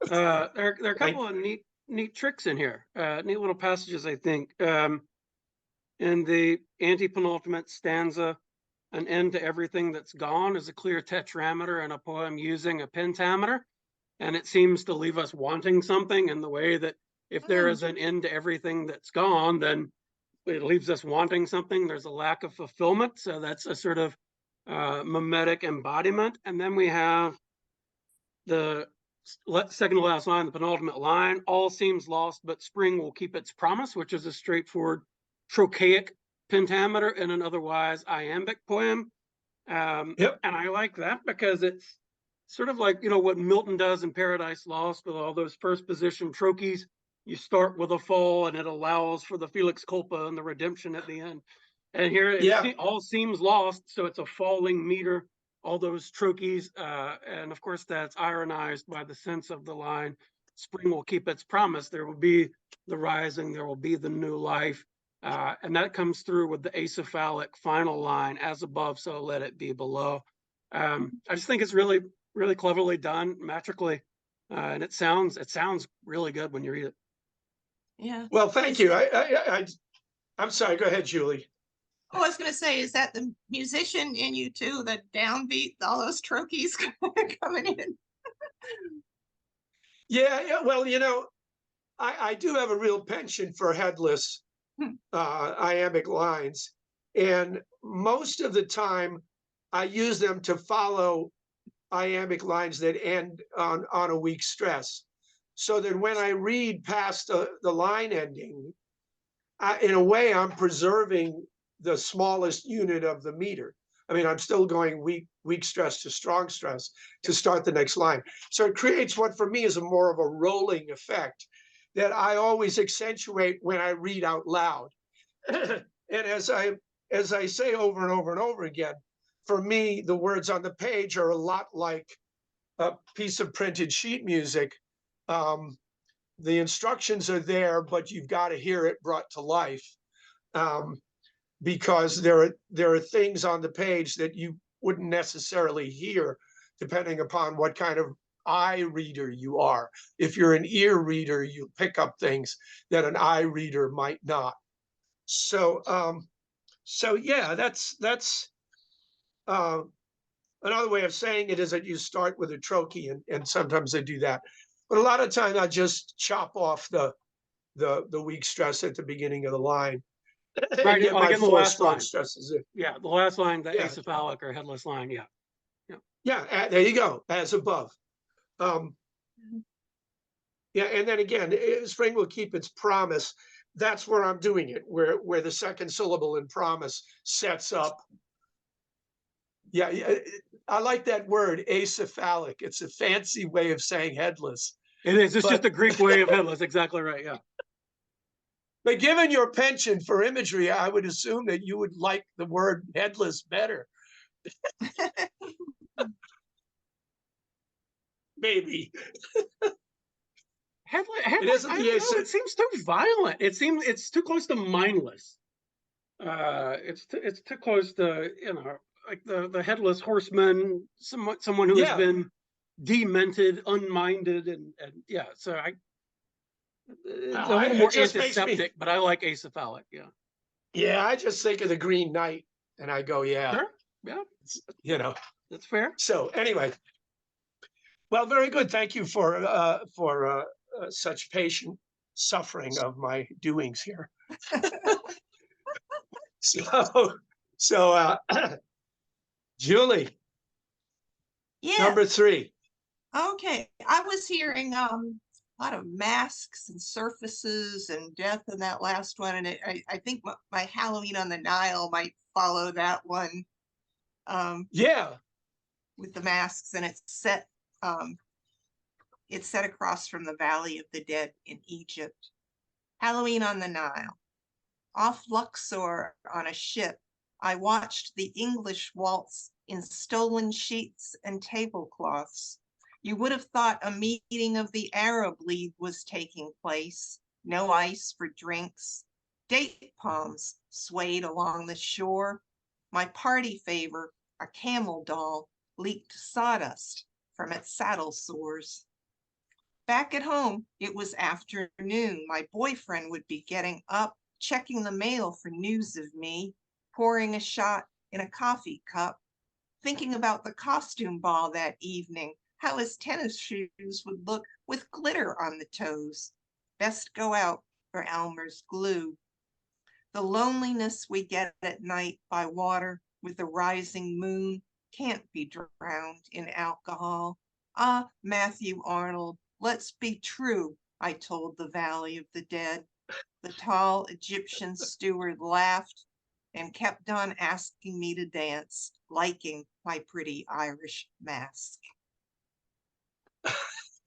There are a couple of neat tricks in here. Neat little passages, I think. In the anti-penultimate stanza, an end to everything that's gone is a clear tetrameter in a poem using a pentameter. And it seems to leave us wanting something in the way that if there is an end to everything that's gone, then it leaves us wanting something. There's a lack of fulfillment. So that's a sort of mimetic embodiment. And then we have the second to last line, the penultimate line, all seems lost, but spring will keep its promise, which is a straightforward trochaic pentameter in an otherwise iambic poem. Yep. And I like that because it's sort of like, what Milton does in Paradise Lost with all those first position trochees. You start with a fall and it allows for the Felix Culpa and the redemption at the end. And here it all seems lost. So it's a falling meter, all those trochees. And of course, that's ironized by the sense of the line, spring will keep its promise. There will be the rising, there will be the new life. And that comes through with the acephalic final line, as above, so let it be below. I just think it's really, really cleverly done, metrically. And it sounds really good when you read it. Yeah. Well, thank you. I'm sorry. Go ahead, Julie. Oh, I was gonna say, is that the musician in you too? The downbeat, all those trochees coming in. Yeah. Well, I do have a real penchant for headless iambic lines, and most of the time I use them to follow iambic lines that end on a weak stress, so that when I read past the line ending, in a way, I'm preserving the smallest unit of the meter. I mean, I'm still going weak stress to strong stress to start the next line. So it creates what for me is a more of a rolling effect that I always accentuate when I read out loud. And as I say over and over and over again, for me, the words on the page are a lot like a piece of printed sheet music. The instructions are there, but you've got to hear it brought to life, because there are things on the page that you wouldn't necessarily hear, depending upon what kind of eye reader you are. If you're an ear reader, you pick up things that an eye reader might not. So, yeah, that's another way of saying it is that you start with a trochee, and sometimes I do that. But a lot of times I just chop off the weak stress at the beginning of the line. Right, Get like my in the four last strong line. stresses. Yeah, the last line, the Yeah. acephalic or headless line. Yeah. Yeah, there you go, as above. Yeah, and then again, spring will keep its promise. That's where I'm doing it, where the second syllable in promise sets up. Yeah, I like that word, acephalic. It's a fancy way of saying headless. It is. It's just a Greek way of headless. Exactly right. Yeah. But given your penchant for imagery, I would assume that you would like the word headless better. Maybe. Headless, It isn't I the don't know. It seems too violent. It seems it's too close to mindless. It's too close to, like the headless horseman, someone who has been demented, unminded, and yeah. So it's a little more antiseptic, but I like acephalic. Yeah. Yeah, I just think of the Green Knight, and I go, yeah, sure. Yeah, that's fair. So anyway, well, very good. Thank you for such patient suffering of my doings here. So Julie, Yeah. number 3. Okay, I was hearing a lot of masks and surfaces and death in that last one, and I think my Halloween on the Nile might follow that one. Yeah, with the masks, and it's set across from the Valley of the Dead in Egypt. Halloween on the Nile. Off Luxor on a ship, I watched the English waltz in stolen sheets and tablecloths. You would have thought a meeting of the Arab League was taking place. No ice for drinks. Date palms swayed along the shore. My party favor, a camel doll, leaked sawdust from its saddle sores. Back at home, it was afternoon. My boyfriend would be getting up, checking the mail for news of me, pouring a shot in a coffee cup, thinking about the costume ball that evening, how his tennis shoes would look with glitter on the toes. Best go out for Elmer's glue. The loneliness we get at night by water with the rising moon can't be drowned in alcohol. Ah, Matthew Arnold, let's be true, I told the Valley of the Dead. The tall Egyptian steward laughed and kept on asking me to dance, liking my pretty Irish mask.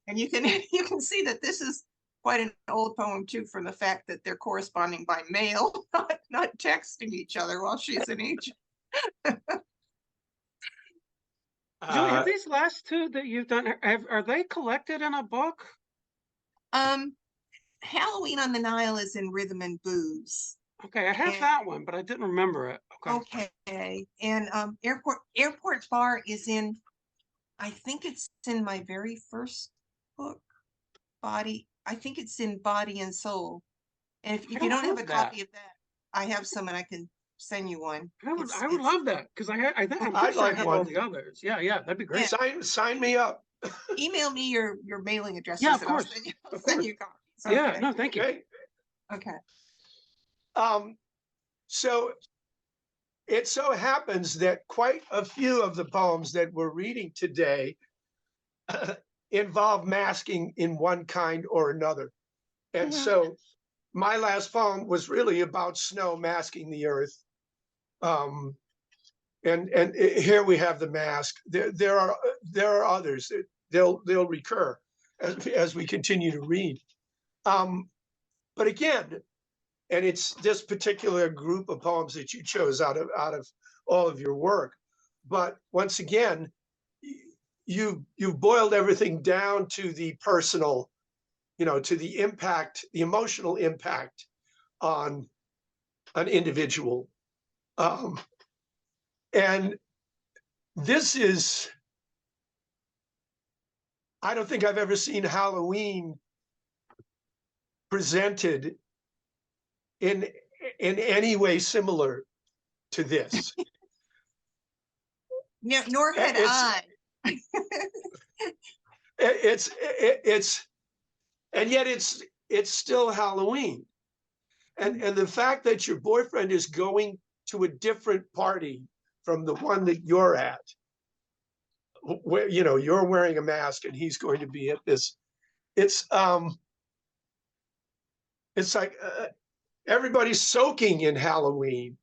And you can see that this is quite an old poem too, from the fact that they're corresponding by mail, not texting each other while she's in Egypt. Julie, have these last two that you've done, are they collected in a book? Halloween on the Nile is in Rhythm and Booze. Okay, I have that one, but I didn't remember it. Okay. And Airport Bar is in, I think it's in my very first book, I think it's in Body and Soul. And if you don't have a copy of that, I have some and I can send you one. I would love that, because I'm pretty I'd sure I like have all one. the others. Yeah, that'd be great. Sign me up. Email me your mailing addresses. Yeah, of and I'll course. send Of send course. you copies. Yeah, Okay. no, thank you. Okay. Okay. So it so happens that quite a few of the poems that we're reading today involve masking in one kind or another. And so my last poem was really about snow masking the earth. And here we have the mask. There are others. They'll recur as we continue to read. But again, and it's this particular group of poems that you chose out of all of your work. But once again, you've boiled everything down to the personal, to the impact, the emotional impact on an individual. And this is, I don't think I've ever seen Halloween presented in any way similar to this. No, nor had I. It's and yet it's still Halloween. And the fact that your boyfriend is going to a different party from the one that you're at, where you're wearing a mask and he's going to be at this, it's like everybody's soaking in Halloween,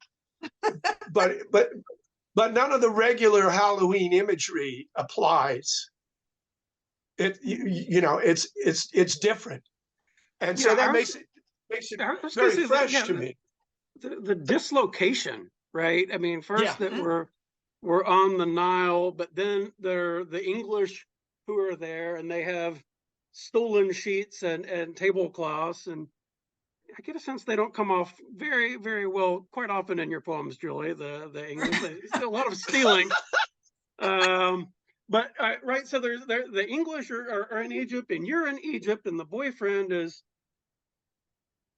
but none of the regular Halloween imagery applies. It's different, and so that makes it very fresh to me. The dislocation, right? I mean, first that we're on the Nile, but then they're the English who are there, and they have stolen sheets and tablecloths, and I get a sense they don't come off very, very well quite often in your poems, Julie. The English, a lot of stealing. But right, so there's the English are in Egypt, and you're in Egypt, and the boyfriend is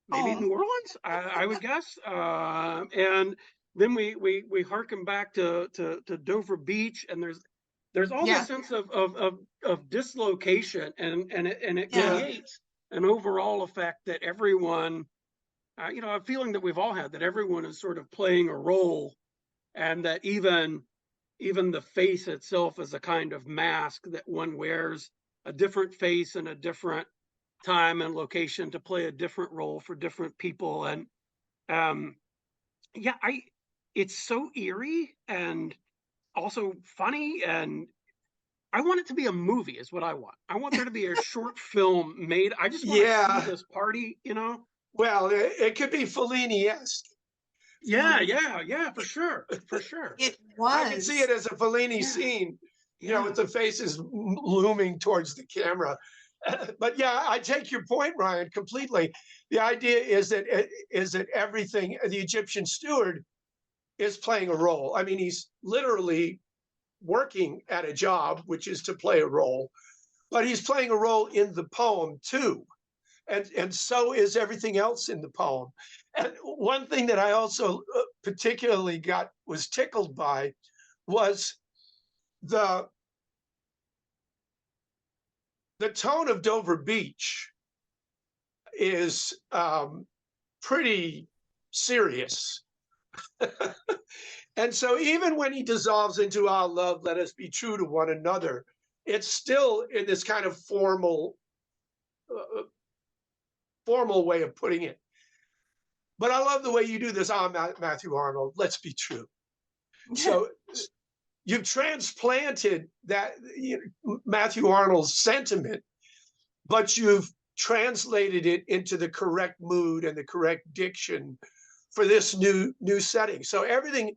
maybe New Orleans, I would guess. And then we harken back to Dover Beach, and there's all this sense of dislocation, and it creates an overall effect that everyone, a feeling that we've all had, that everyone is sort of playing a role, and that even the face itself is a kind of mask that one wears, a different face in a different time and location to play a different role for different people. And it's so eerie and also funny, and I want it to be a movie is what I want. I want there to be a short film made. I just want to see this party, Well, it could be Fellini-esque. Yeah, for sure. It was. I can see it as a Fellini scene, with the faces looming towards the camera. But I take your point, Ryan, completely. The idea is that everything, the Egyptian steward is playing a role. I mean, he's literally working at a job, which is to play a role, but he's playing a role in the poem too. And so is everything else in the poem. And one thing that I also particularly was tickled by was the tone of Dover Beach is pretty serious. And so even when he dissolves into our love, let us be true to one another, it's still in this kind of formal way of putting it. But I love the way you do this. Matthew Arnold, let's be true. So you've transplanted that Matthew Arnold's sentiment, but you've translated it into the correct mood and the correct diction for this new setting. So everything,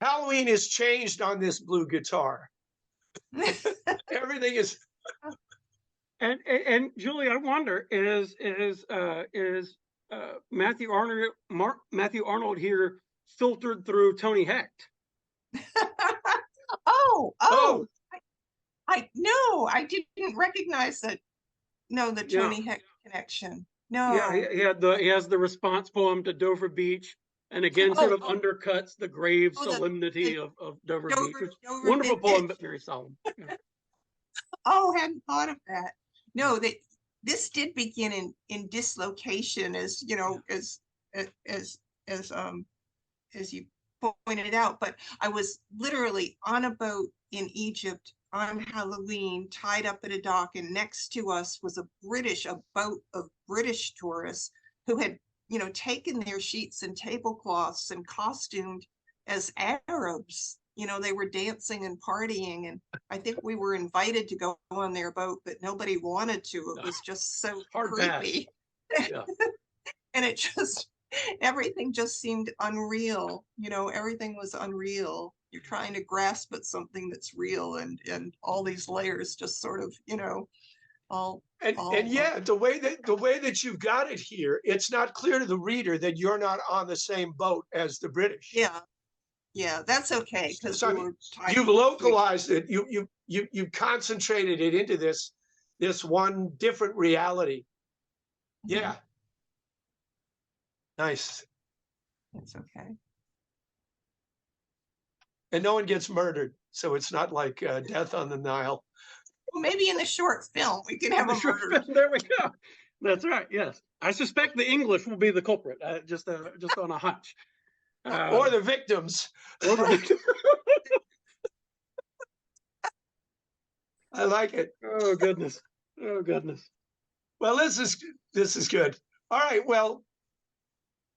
Halloween is changed on this blue guitar. Everything is. And Julie, I wonder, is Matthew Arnold here filtered through Tony Hecht? I didn't recognize that. No, the Tony Hecht connection. No. Yeah, he has the response poem to Dover Beach, and again sort of Oh, undercuts the grave oh, solemnity the of Dover Dover, Beach. It's a Dover wonderful Beach. poem, but very solemn. Yeah. Oh, hadn't thought of that. No, that this did begin in dislocation, as you know, as you pointed out. But I was literally on a boat in Egypt on Halloween, tied up at a dock, and next to us was a boat of British tourists who had, you know, taken their sheets and tablecloths and costumed as Arabs. You know, they were dancing and partying, and I think we were invited to go on their boat, but nobody wanted to. It was just so Hard creepy. Yeah. And it just, everything just seemed unreal. You know, everything was unreal. You're trying to grasp at something that's real, and all these layers just sort of, you know, all and yeah, the way that you've got it here, it's not clear to the reader that you're not on the same boat as the British. Yeah, that's okay, because So, I we mean, were tied you've to each localized it. You concentrated it into this one different reality. other. Yeah. Nice. It's okay. And no one gets murdered, so it's not like Death on the Nile. Well, maybe in the short film we could have a murder. There we go. That's right. Yes, I suspect the English will be the culprit. Just on a hunch. Or the victims. Or the victims. I like it. Oh goodness. Oh goodness. Well, this is good. All right. Well,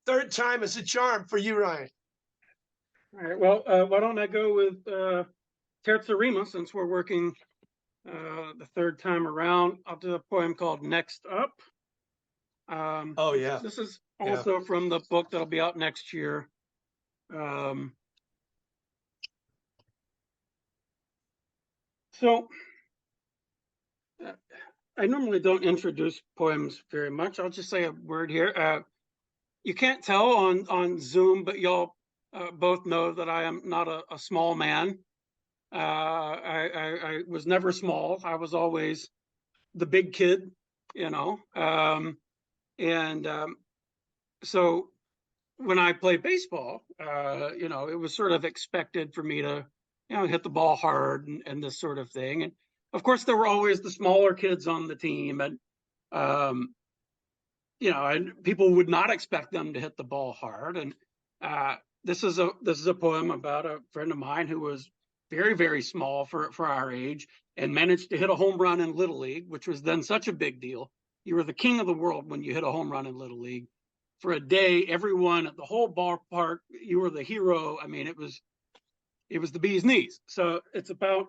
third time is a charm for you, Ryan. All right. Well, why don't I go with Terza Rima, since we're working the third time around. I'll do a poem called Next Up. Oh, yeah. This is also from the book that'll be out next year. So I normally don't introduce poems very much. I'll just say a word here. You can't tell on Zoom, but y'all both know that I am not a small man. I was never small. I was always the big kid, you know. So when I played baseball, you know, it was sort of expected for me to, you know, hit the ball hard and this sort of thing. And of course, there were always the smaller kids on the team, and you know, and people would not expect them to hit the ball hard. And this is a poem about a friend of mine who was very, very small for our age and managed to hit a home run in Little League, which was then such a big deal. You were the king of the world when you hit a home run in Little League. For a day, everyone at the whole ballpark, you were the hero. I mean, it was the bee's knees. So it's about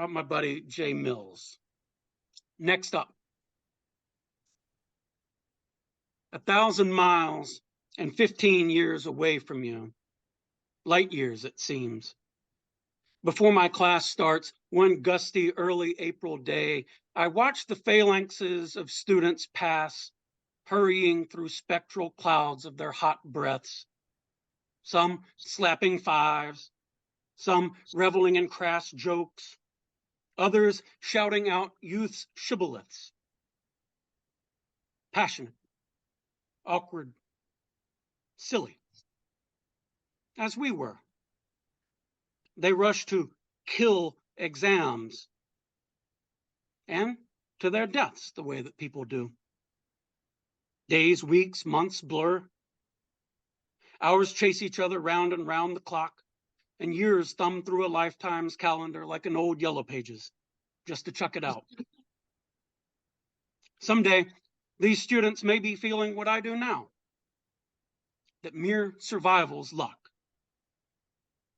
my buddy Jay Mills. Next up. 1,000 miles and 15 years away from you. Light years, it seems. Before my class starts, one gusty early April day, I watch the phalanxes of students pass, hurrying through spectral clouds of their hot breaths. Some slapping fives, some reveling in crass jokes, others shouting out youth's shibboleths. Passionate, awkward, silly, as we were. They rush to kill exams and to their deaths the way that people do. Days, weeks, months blur. Hours chase each other round and round the clock, and years thumb through a lifetime's calendar like an old Yellow Pages, just to chuck it out. Someday, these students may be feeling what I do now, that mere survival's luck.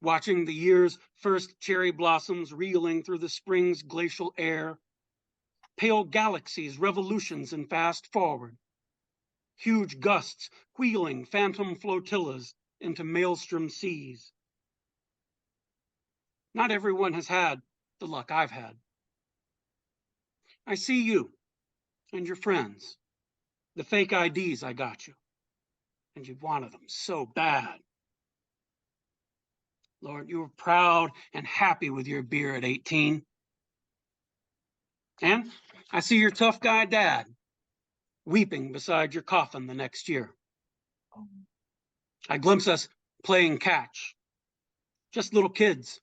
Watching the year's first cherry blossoms reeling through the spring's glacial air, pale galaxies, revolutions, and fast forward. Huge gusts wheeling phantom flotillas into maelstrom seas. Not everyone has had the luck I've had. I see you and your friends, the fake IDs I got you, and you wanted them so bad. Lord, you were proud and happy with your beer at 18. And I see your tough guy dad weeping beside your coffin the next year. I glimpse us playing catch, just little kids,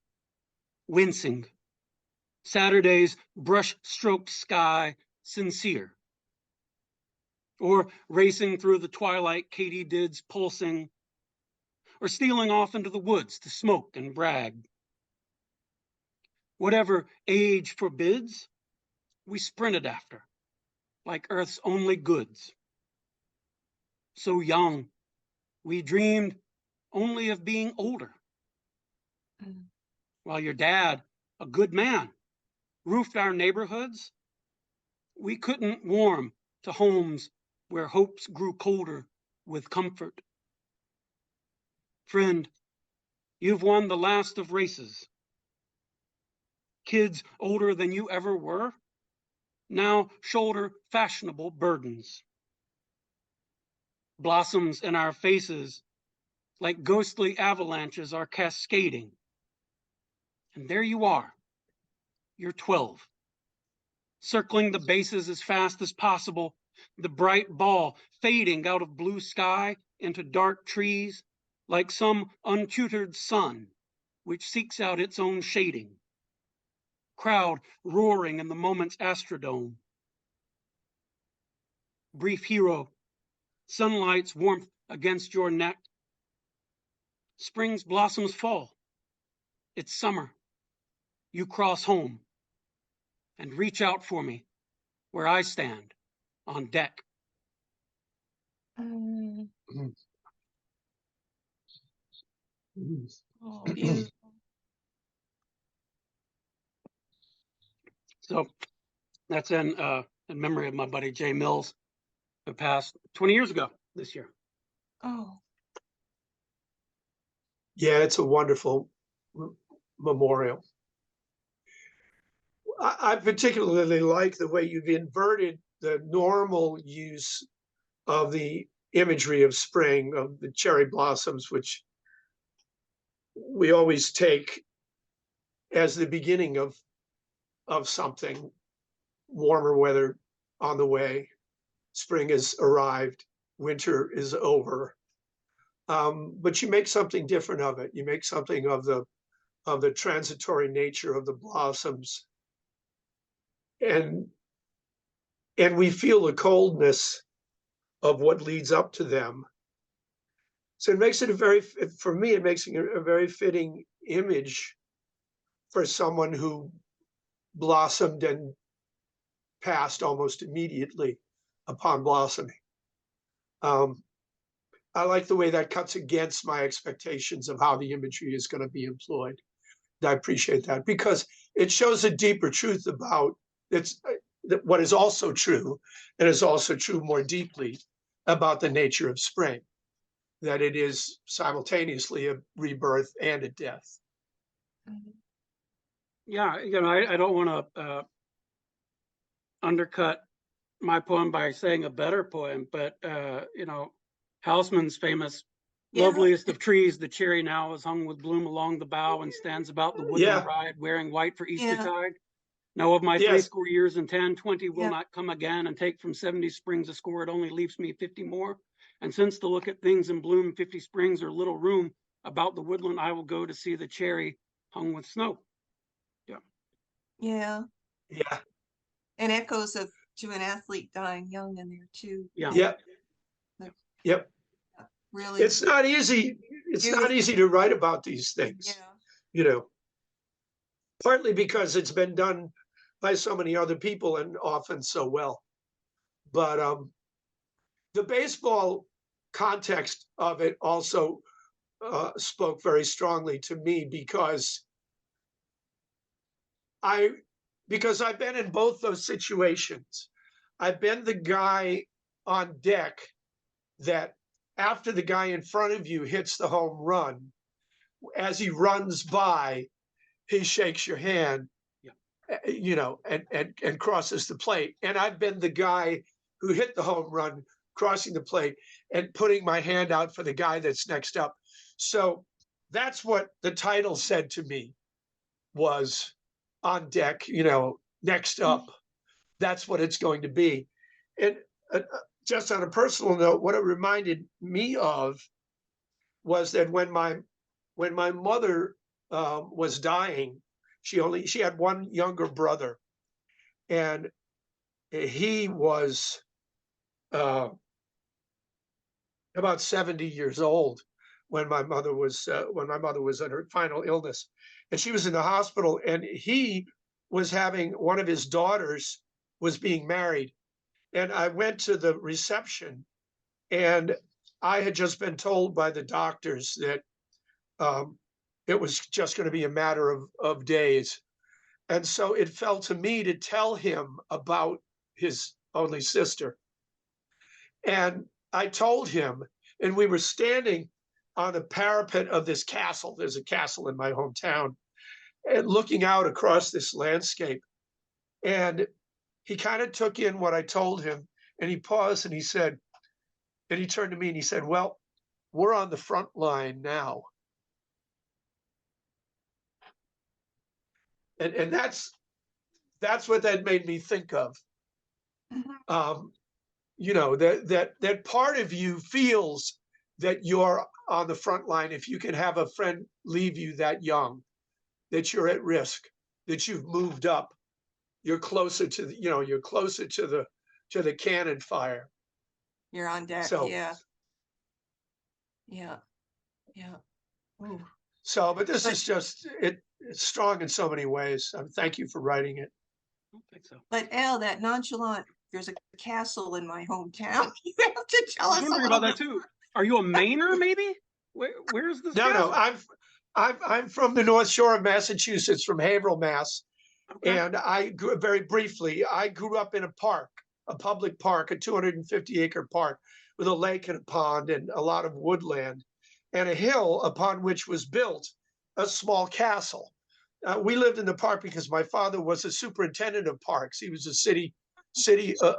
wincing. Saturday's brush-stroked sky sincere. Or racing through the twilight katydids pulsing, or stealing off into the woods to smoke and brag. Whatever age forbids, we sprinted after, like Earth's only goods. So young, we dreamed only of being older. While your dad, a good man, roofed our neighborhoods, we couldn't warm to homes where hopes grew colder with comfort. Friend, you've won the last of races. Kids older than you ever were now shoulder fashionable burdens. Blossoms in our faces, like ghostly avalanches, are cascading. And there you are, you're 12, circling the bases as fast as possible, the bright ball fading out of blue sky into dark trees, like some untutored sun, which seeks out its own shading. Crowd roaring in the moment's astrodome. Brief hero, sunlight's warmth against your neck. Spring's blossoms fall. It's summer. You cross home and reach out for me where I stand on deck. Oh, beautiful. So that's in memory of my buddy Jay Mills, who passed 20 years ago this year. Oh, Yeah, it's a wonderful memorial. I particularly like the way you've inverted the normal use of the imagery of spring, of the cherry blossoms, which we always take as the beginning of something. Warmer weather on the way, spring has arrived, winter is over. But you make something different of it. You make something of the transitory nature of the blossoms. And we feel the coldness of what leads up to them. So it makes it for me, it makes it a very fitting image for someone who blossomed and passed almost immediately upon blossoming. I like the way that cuts against my expectations of how the imagery is going to be employed. I appreciate that because it shows a deeper truth about what is also true, and is also true more deeply about the nature of spring, that it is simultaneously a rebirth and a death. Yeah, I don't want to undercut my poem by saying a better poem, but Hausman's famous loveliest of trees, the cherry now is hung with bloom along the bough and stands about the woodland ride, wearing white for Eastertide. Now of my 30 years and 10, 20 will not come again, and take from 70 springs a score, it only leaves me 50 more. And since to look at things in bloom 50 springs are little room, about the woodland I will go to see the cherry hung with snow. Yeah. Yeah. And echoes to an athlete dying young in there too. Yep. Really, it's not easy. It's not easy to write about these things. Partly because it's been done by so many other people and often so well. But the baseball context of it also spoke very strongly to me because I've been in both those situations. I've been the guy on deck that after the guy in front of you hits the home run, as he runs by, he shakes your hand, and crosses the plate. And I've been the guy who hit the home run, crossing the plate and putting my hand out for the guy that's next up. So that's what the title said to me was, on deck, next up. That's what it's going to be. And just on a personal note, what it reminded me of was that when my mother was dying, she had one younger brother, and he was about 70 years old when my mother was in her final illness, and she was in the hospital, and he was having one of his daughters was being married, and I went to the reception, and I had just been told by the doctors that it was just going to be a matter of days. And so it fell to me to tell him about his only sister. And I told him, and we were standing on the parapet of this castle. There's a castle in my hometown, and looking out across this landscape. And he kind of took in what I told him, and he paused and he said, and he turned to me and he said, "Well, we're on the front line now." And that's what that made me think of. You know, that part of you feels that you're on the front line. If you can have a friend leave you that young, that you're at risk, that you've moved up, you're closer to the, you're closer to the cannon fire. You're on deck. So, Yeah. Ooh. So, but this is just it's strong in so many ways. Thank you for writing it. I don't think so. But Al, that nonchalant, there's a castle in my hometown. You have to tell I us was a wondering little about that bit. too. Are you a Mainer, maybe? Where's this? No, castle? I'm from the North Shore of Massachusetts, from Haverhill, Mass. Okay. And I grew up in a park, a public park, a 250-acre park with a lake and a pond and a lot of woodland, and a hill upon which was built a small castle. We lived in the park because my father was a superintendent of parks. He was a city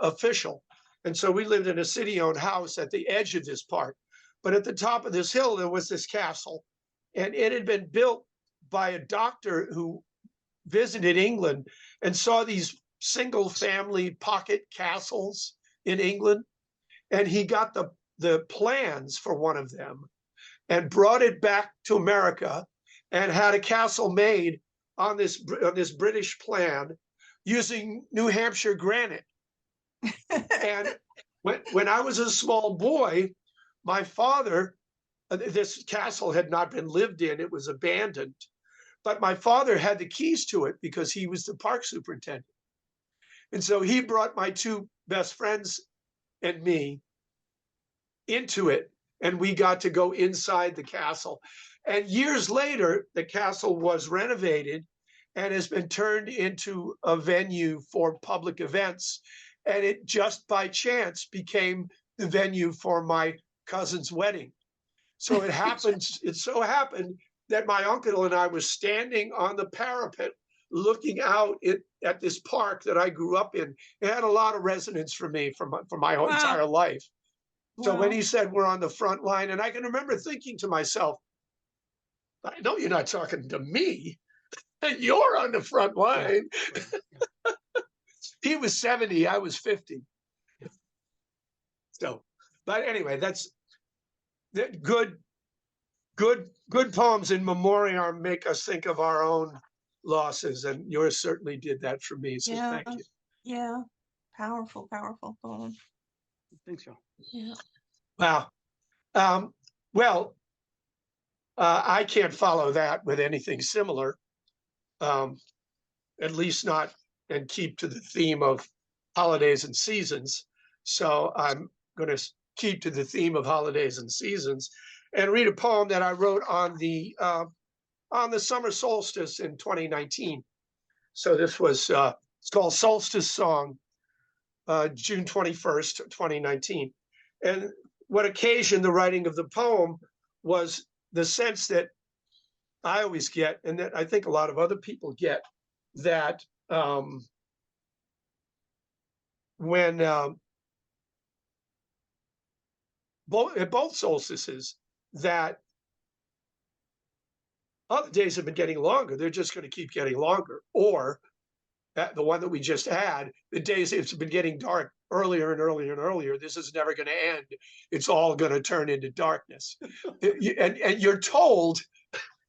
official. And so we lived in a city-owned house at the edge of this park. But at the top of this hill, there was this castle. And it had been built by a doctor who visited England and saw these single-family pocket castles in England. And he got the plans for one of them and brought it back to America and had a castle made on this British plan using New Hampshire granite. And when I was a small boy, my father, this castle had not been lived in, it was abandoned, but my father had the keys to it because he was the park superintendent. And so he brought my two best friends and me into it, and we got to go inside the castle. And years later, the castle was renovated and has been turned into a venue for public events. And it just by chance became the venue for my cousin's wedding. So it so happened that my uncle and I were standing on the parapet looking out at this park that I grew up in. It had a lot of resonance for me for my whole entire life. So when he said we're on the front line, and I can remember thinking to myself, I know you're not talking to me. You're on the front line. He was 70, I was 50. So, but anyway, that's good poems in memoriam make us think of our own losses, and yours certainly did that for me. So thank you. Yeah. Powerful poem. I think so. Yeah. Wow. Well, I can't follow that with anything similar, at least not, and keep to the theme of holidays and seasons. So I'm going to keep to the theme of holidays and seasons and read a poem that I wrote on the summer solstice in 2019. So this was, it's called Solstice Song, June 21st, 2019. And what occasioned the writing of the poem was the sense that I always get, and that I think a lot of other people get, that when both solstices, that other days have been getting longer. They're just going to keep getting longer. Or the one that we just had, the days have been getting earlier and earlier and earlier, this is never going to end. It's all going to turn into darkness. And you're told,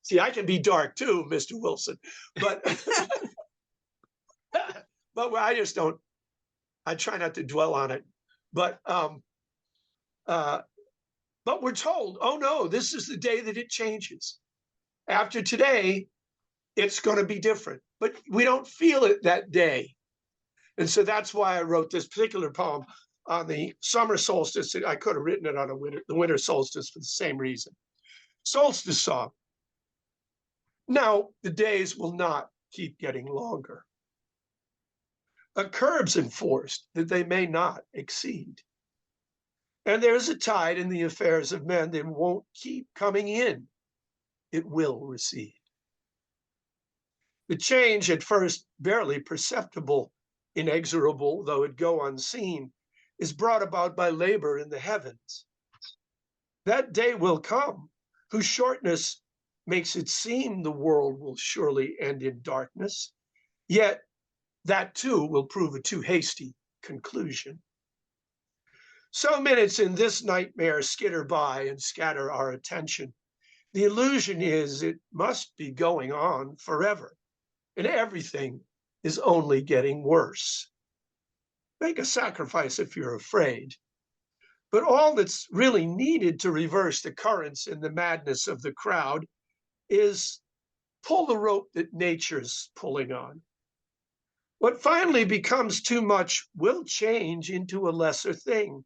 see, I can be dark too, Mr. Wilson, but but I just don't, I try not to dwell on it. But we're told, oh no, this is the day that it changes. After today, it's going to be different, but we don't feel it that day. And so that's why I wrote this particular poem on the summer solstice. I could have written it on the winter solstice for the same reason. Solstice song. Now, the days will not keep getting longer. A curb's enforced that they may not exceed. And there's a tide in the affairs of men that won't keep coming in. It will recede. The change, at first barely perceptible, inexorable, though it go unseen, is brought about by labor in the heavens. That day will come, whose shortness makes it seem the world will surely end in darkness, yet that too will prove a too hasty conclusion. So minutes in this nightmare skitter by and scatter our attention. The illusion is it must be going on forever, and everything is only getting worse. Make a sacrifice if you're afraid. But all that's really needed to reverse the currents in the madness of the crowd is pull the rope that nature's pulling on. What finally becomes too much will change into a lesser thing.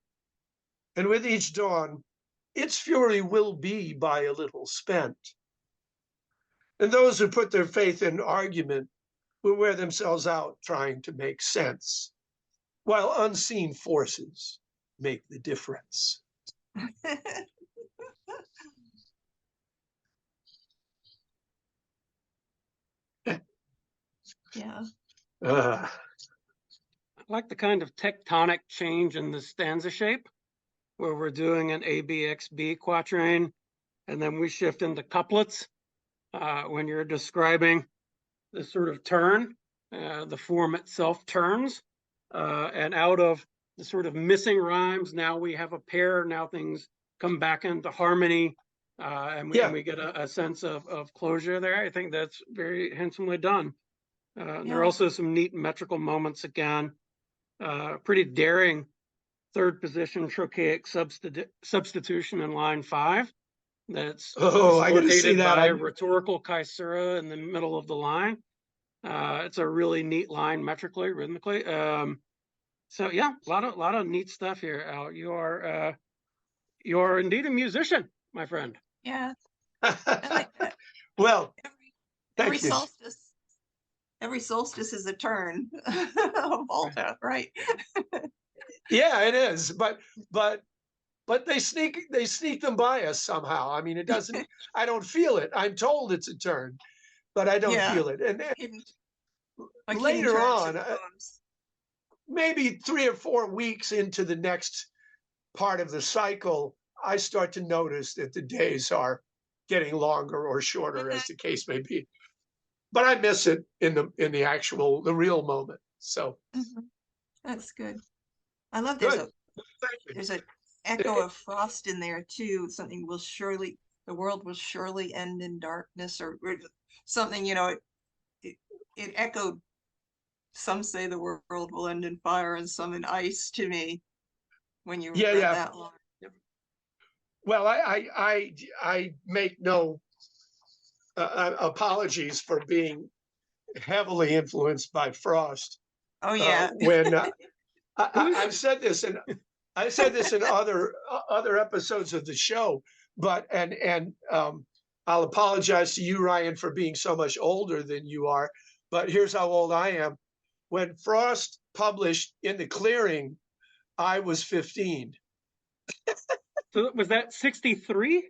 And with each dawn, its fury will be by a little spent. And those who put their faith in argument will wear themselves out trying to make sense, while unseen forces make the difference. Yeah. I like the kind of tectonic change in the stanza shape, where we're doing an ABXB quatrain, and then we shift into couplets when you're describing the sort of turn, the form itself turns, and out of the sort of missing rhymes, now we have a pair, now things come back into harmony, and we get a sense of closure there. I think that's very handsomely done. There are also some neat metrical moments again, pretty daring third position trochaic substitution in line 5. That's I got to see that. by rhetorical caesura in the middle of the line. It's a really neat line metrically, rhythmically. So yeah, a lot of neat stuff here, Al. You are indeed a musician, my friend. Yeah. I like that. Well, every solstice is a turn of Volta, right? Yeah, it is. But they sneak them by us somehow. I mean, it doesn't. I don't feel it. I'm told it's a turn, but I don't feel it. And then later on, maybe 3 or 4 weeks into the next part of the cycle, I start to notice that the days are getting longer or shorter, as the case may be. But I miss it in the real moment. So that's good. I love there's an echo of Frost in there too. Something the world will surely end in darkness, or something. It echoed. Some say the world will end in fire, and some in ice to me. When you read that line. Well, I make no apologies for being heavily influenced by Frost. Oh yeah. When I've said this, and I said this in other episodes of the show, but I'll apologize to you, Ryan, for being so much older than you are. But here's how old I am. When Frost published In the Clearing, I was 15. So was that 63?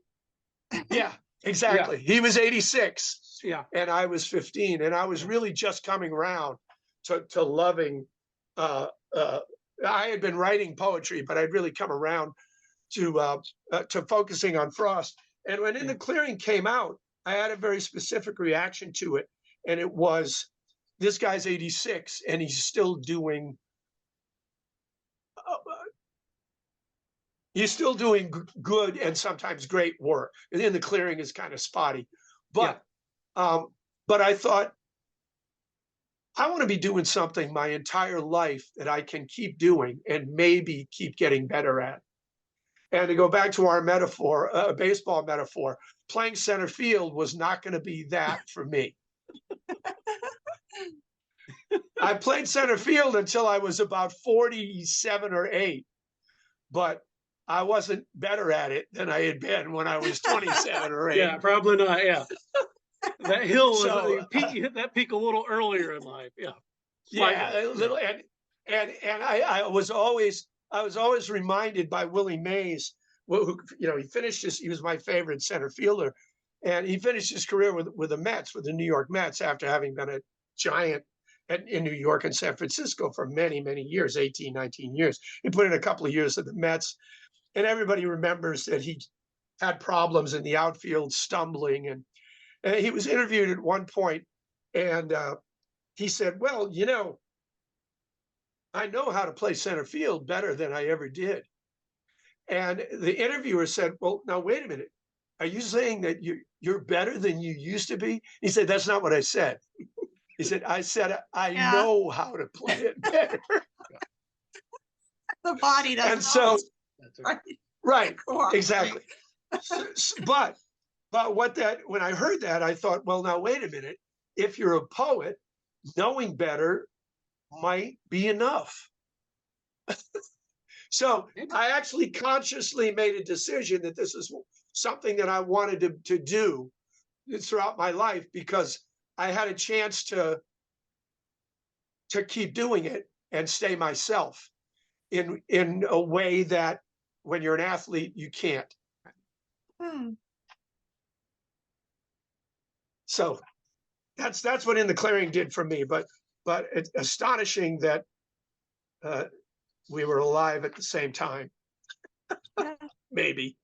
Yeah, exactly. Yeah. He was 86. Yeah. And I was 15. And I was really just coming around to loving, I had been writing poetry, but I'd really come around to focusing on Frost. And when In the Clearing came out, I had a very specific reaction to it. And it was, this guy's 86 and he's still doing you're still doing good and sometimes great work. And then the clearing is kind of spotty. But I thought, I want to be doing something my entire life that I can keep doing and maybe keep getting better at. And to go back to our metaphor, baseball metaphor, playing center field was not going to be that for me. I played center field until I was about 47 or 8, but I wasn't better at it than I had been when I was 27 or 8. Yeah, probably not. Yeah. That hill was, So, you hit that peak a little earlier in life. Yeah. Yeah, a little. And I was always reminded by Willie Mays, who, he finished he was my favorite center fielder, and he finished his career with the Mets, with the New York Mets, after having been a giant in New York and San Francisco for many, many years, 18, 19 years. He put in a couple of years at the Mets, and everybody remembers that he had problems in the outfield, stumbling, and he was interviewed at one point, and he said, well, I know how to play center field better than I ever did. And the interviewer said, well, now, wait a minute. Are you saying that you're better than you used to be? He said, that's not what I said. He said, I know how to play it better. The body doesn't. And so, right, exactly. But when I heard that, I thought, well, now, wait a minute. If you're a poet, knowing better might be enough. So I actually consciously made a decision that this is something that I wanted to do throughout my life, because I had a chance to keep doing it and stay myself in a way that when you're an athlete, you can't. So that's what In the Clearing did for me. But it's astonishing that we were alive at the same time. Maybe.